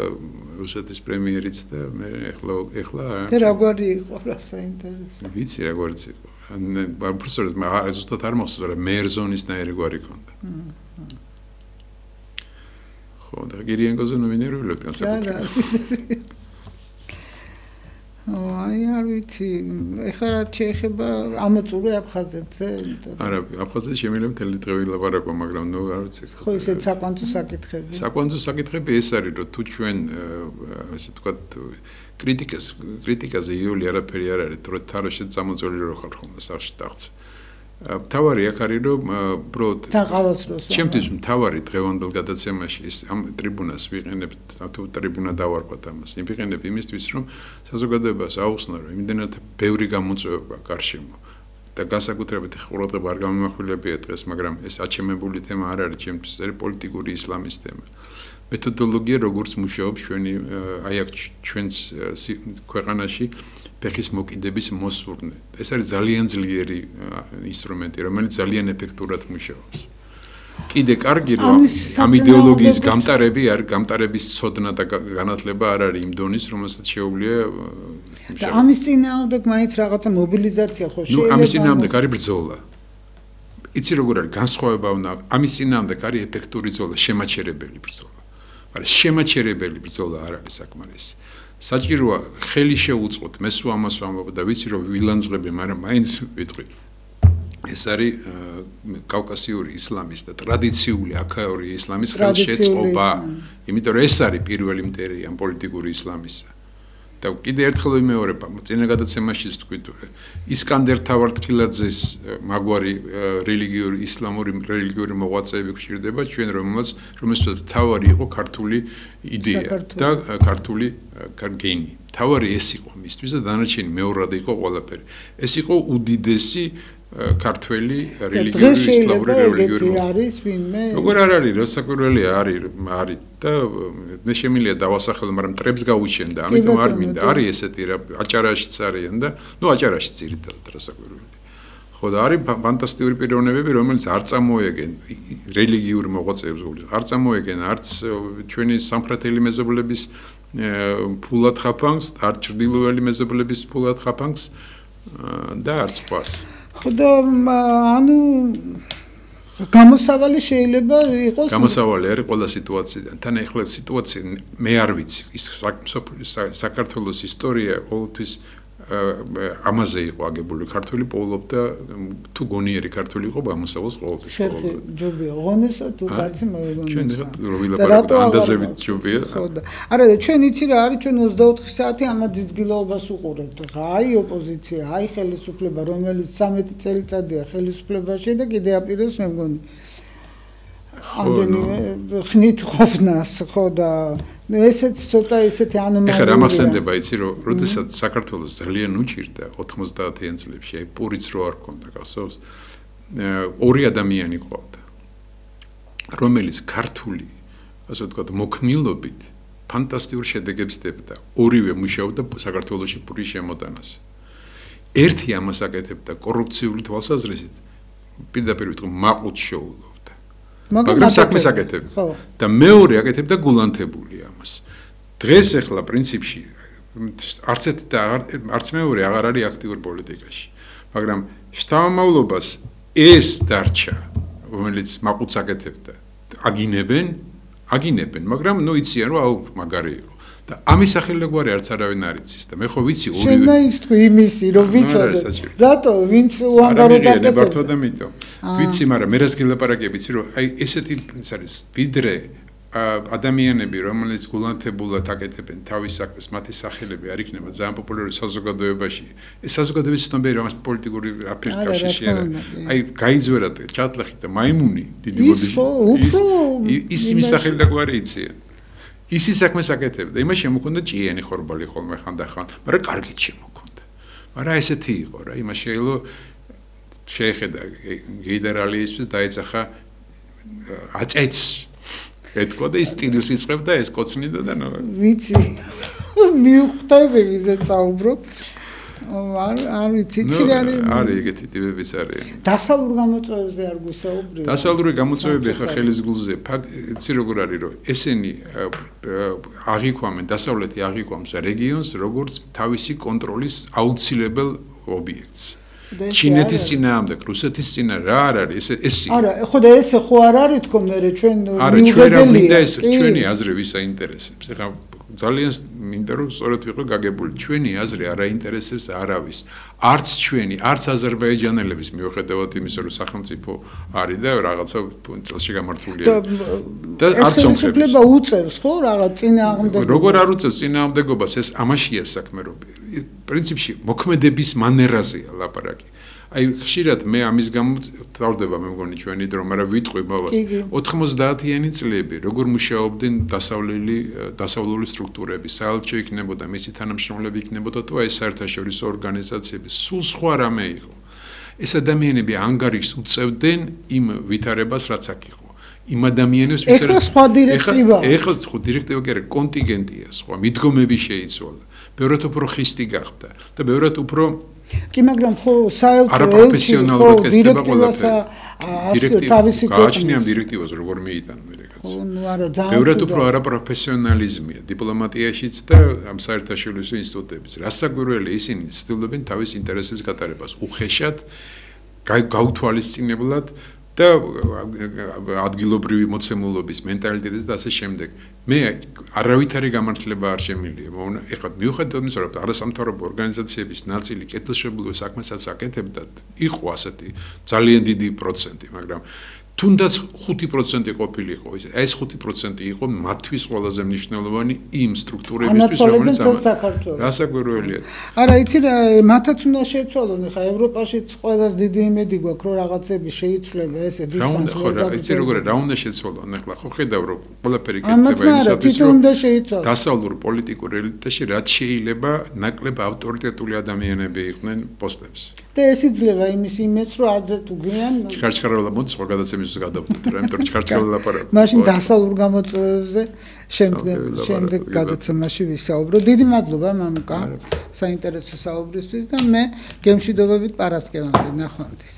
B: რუსეთის პრემიერიც და მე ეხლა
A: და რაგვარი იყო რა საინტერესო
B: ვიცი რაგვარიც იყო პროფესორად მაგრამ ზუსტად არ მახსოვს რა მერზონის ნაირი გვარი ქონდა ხო და კირიენკოზე ნომინირებულებთ განსაკუთრებით
A: აი არ ვიცი ეხლა რა შეეხება ამოწურე აფხაზეთზე
B: არა აფხაზეთში შემიძლია მთელი დღე ვილაპარაკო მაგრამ ნუ არ ვიცი
A: ხო ისეთ საკვანძო საკითხები
B: ეს არის რომ თუ ჩვენ ასე ვთქვათ კრიტიკაზე იული არაფერი არ არის თორე თაროშე წამოწოლი რო ხარ ხოლმე სახში ტახტზე თავარი აქ არის რომ უბრალოდ ჩემთვის თავარი დღევანდელ გადაცემაში ეს ამ ტრიბუნას ვიყენებთ თუ ტრიბუნა დავარქვათ ამას ვიყენებ იმისთვის რომ საზოგადოებას აუხსნა რომ იმდენად ბევრი გამოწვევა გარშემო და განსაკუთრებით ყურადღება არ გამიმახვილებია დღეს მაგრამ ეს აჩემებული თემა არ არის ჩემთვის ეს არის პოლიტიკური ისლამის თემა მეთოდოლოგია როგორც მუშაობს ჩვენი აი აქ ჩვენს ქვეყანაში ფეხის მოკიდების მოსურნე. ეს არის ძალიან ძლიერი ინსტრუმენტი, რომელიც ძალიან ეფექტურად მუშაობს. კიდე კარგი რომ ამ იდეოლოგიის გამტარების ცოდნა და განათლება არ არის იმ დონის, რომელსაც შეუძლია
A: და ამის წინააღმდეგ მაინც რაღაცა მობილიზაცია ხო შეიძლება.
B: ნუ ამის წინააღმდეგ არის ბრძოლა. იცი როგორ არის განსხვავება უნდა ამის წინააღმდეგ არის ეფექტური ბრძოლა, შემაჩერებელი ბრძოლა. მაგრამ შემაჩერებელი ბრძოლა არ არის საკმარისი. საჭიროა ხელი შეუწყოთ მე სულ ამას ვამბობ და ვიცი რომ ვილანძღები მაგრამ მაინც ვიტყვი ეს არის კავკასიური ისლამის და ტრადიციული აქაიური ისლამის ხელშეწყობა იმიტომ რომ ეს არის პირველი მტერი ამ პოლიტიკური ისლამისა და კიდე ერთხელ ვიმეორებ, წინა გადაცემაშიც თქვით, ისკანდერ თავართქილაძეს მაგვარი რელიგიური ისლამური რელიგიური მოღვაწეები გვჭირდება ჩვენ რომელსაც თავარი იყო ქართული იდეა და ქართული გენი. თავარი ეს იყო მისთვის და დანარჩენი მეორად იყო ყველაფერი. ეს იყო უდიდესი ქართველი რელიგიური ისლამური რელიგიური
A: არის ვინმე
B: როგორ არ არის რასაკვირველია არის და მე შემიძლია დავასახელო მაგრამ ტრებს გაუჩენდა ამიტომ არ მინდა არის ესეთი რა აჭარაშიც არიან და აჭარაშიც ძირითადად რასაკვირველია ხო და არის ფანტასტიკური პიროვნებები რომელიც არ წამოეგენ რელიგიური მოღვაწეებს არ წამოეგენ არც ჩვენი სამხრეთელი მეზობლების ფულად ხაფანგს არ ჩრდილოელი მეზობლების ფულად ხაფანგს და არც ყვას
A: ხოდა ანუ გამოსავალი შეიძლება იყოს
B: გამოსავალი არის ყველა სიტუაციიდან თან ახლა სიტუაცია მე არ ვიცი ის საქართველოს ისტორია ყოველთვის ამაზე იყო აგებული ქართული პოულობდა თუ გონიერი ქართული იყო გამოსავალს ყოველთვის
A: ხერხი ჯობია ღონესა თუ კაცი მოგონია
B: ჩვენ ვილაპარაკობთ ანდაზებით ჯობია
A: ხო და არა და ჩვენ იცი რა არის ჩვენ 24 საათი ამ ძიძგილოობას უყურებთ ხა აი ოპოზიცია აი ხელისუფლება რომელიც 13 წელიწადია ხელისუფლებაში და კიდე აპირებს მე მგონი ამდენი ხნით ყოფნას ხო და ესეც ცოტა ესეთი ანომალია.
B: ეხლა რამახსენდება იცი რომ როდესაც საქართველოს ძალიან უჭირდა 90-იან წლებში აი პურიც რო არ ქონდა გასავს ორი ადამიანი ყავდა რომელიც ქართული ასე ვთქვათ მოქნილობით ფანტასტიკურ შედეგებს დებდა ორივე მუშაობდა საქართველოში პურის შემოტანაზე ერთი ამას აკეთებდა კორუფციული თვალსაზრისით პირდაპირ ვიტყვი მაყუთს შეუძლო მაგრამ საქმეს აკეთებდა და მეორე აკეთებდა გულანთებული ამას. დღეს ახლა პრინციპში არც ერთი და არც მეორე აღარ არის აქტიურ პოლიტიკაში. მაგრამ შთამომავლობას ეს დარჩა, რომელიც მაყუთს აკეთებდა, აგინებენ, მაგრამ ნუ იციან რომ აუ მაგარი იყო. და ამის სახელგვარი არც არავინ არ იცის და მე ხო ვიცი ორივე
A: შენ ის თუ იმისი რომ ვიცოდე რატო ვინც უანგაროდ
B: აკეთებდა და მითო ვიცი მაგრამ მე რას გილაპარაკებ იცი რომ აი ესეთი ის არის ვიდრე ადამიანები რომელიც გულანთებულად აკეთებენ თავის საქმეს მათი სახელები არ იქნება ძალიან პოპულარული საზოგადოებაში ეს საზოგადოების ცნობები რომ პოლიტიკური აფერკავშირი აი გაიძვერათ ჩატლახი და მაიმუნი დიდი ბოდიში ის იმის სახელგვარი იციან ისი საქმეს აკეთებდა. იმაში შემოქონდა ჭიენი ხორბალი ხოლმე ხანდახან, მაგრამ კარგით შემოქონდა. მაგრამ ესეთი იყო რა, იმაში შეიძლება შეეხედა გენერალიისთვის დაეცახა აწეც. ეთქვა და ის სტილს იწყებდა ეს კოცნიდა და ნუ
A: ვიცი. მიუხვდები ვიზე წაუბრობ. არ ვიცი, ცირე
B: არის ეგეთი ტიპებიც არის.
A: დასავლურ გამოწვევებზე არ გვისაუბრებ.
B: დასავლური გამოწვევები ხა ხელის გულზე, იცი როგორ არის, რომ ესენი აღიქვამენ, დასავლეთი აღიქვამს რეგიონს, როგორც თავისი კონტროლის აუცილებელ ობიექტს. ჩინეთის წინააღმდეგ, რუსეთის წინა რა არ არის, ეს
A: არა, ხო და ესე ხო არ არის თქო მე ჩვენ
B: არა, ჩვენ რა მინდა ეს ჩვენი აზრი ვის აინტერესებს. ეხლა ძალიან მინდა რომ სწორად ვიყო გაგებული ჩვენი აზრი არ აინტერესებს არავის არც ჩვენი არც აზერბაიჯანელების მიუხედავად იმისა რომ სახელმწიფო არის და რაღაცა წელში გამართულია და არც ომხების
A: უწევს ხო რაღაც წინააღმდეგობას
B: როგორ არ უწევს წინააღმდეგობას ეს ამაშია საქმე რომ პრინციპში მოქმედების მანერაზეა ლაპარაკი აი ხშირად მე ამის გამო თავდება მე მგონი ჩვენი დრო, მაგრამ ვიტყვი ბავშვს 90-იანი წლები, როგორ მუშაობდნენ დასავლური სტრუქტურები, საელჩო იქნებოდა, მისი თანამშრომლები იქნებოდა, თუ აი საერთაშორისო ორგანიზაციები, სულ სხვა რამე იყო. ეს ადამიანები ანგარიშს უწევდნენ იმ ვითარებას, რაც აქ იყო. იმ ადამიანებს
A: ეხლა სხვა დირექტივა.
B: ეხლა სხვა დირექტივა კი არა, კონტინგენტია სხვა, მიდგომები შეიცვალა. ბევრად უფრო ხისტი გახდა და ბევრად უფრო
A: კი მაგრამ ხო საერთოდ
B: არაპროფესიონალურად კეთდება
A: ყველაფერი თავისი
B: გააჩნია დირექტივას როგორ მიიტან მე რაღაც
A: ნუ არა ძალიან
B: ბევრად უფრო არაპროფესიონალიზმია დიპლომატიაშიც და ამ საერთაშორისო ინსტიტუტებიც რასაკვირველია ისინი ცდილობენ თავის ინტერესებს გატარებას უხეშად გაუთვალისწინებლად და ადგილობრივი მოცემულობის მენტალიტეტის და ასე შემდეგ. მე არავითარი გამართლება არ შემიძლია. ეხლა მიუხედავად იმისა, რომ არასამთავრობო ორგანიზაციების ნაწილი კეთილშობილო საქმესაც აკეთებდათ, იყო ასეთი ძალიან დიდი პროცენტი, მაგრამ თუნდაც 5% ყოფილიყო ის. ეს 5% იყო მათთვის ყველაზე მნიშვნელოვანი იმ სტრუქტურებისთვის,
A: რომელიც საქართველოს. არა, იცი რა, მათაც უნდა შეცვალონ, ხა ევროპაშიც ყველას დიდი იმედი გვაქვს, რომ რაღაცები შეიცვლება ესე დისკანს.
B: ხო, იცი როგორ რა უნდა შეცვალონ, ახლა ხო ხედავ რომ ყველაფერი კეთდება იმისათვის, რომ დასავლურ პოლიტიკურ ელიტაში რაც შეიძლება ნაკლებ ავტორიტეტული ადამიანები იყვნენ პოსტებს.
A: და ეს იძლევა იმის იმედს, რომ ადრე თუ გვიან
B: ჩქარჩქარალა მოდის სხვა გადაცემის გადავდეთ რა, იმიტომ რომ ჩქარჩქარალა ლაპარაკობ.
A: მაშინ დასავლურ გამოწვევებზე შემდეგ გადაცემაში ვისაუბროთ. დიდი მადლობა მამუკა საინტერესო საუბრისთვის და მე გემშვიდობებით პარასკევამდე ნახვამდის.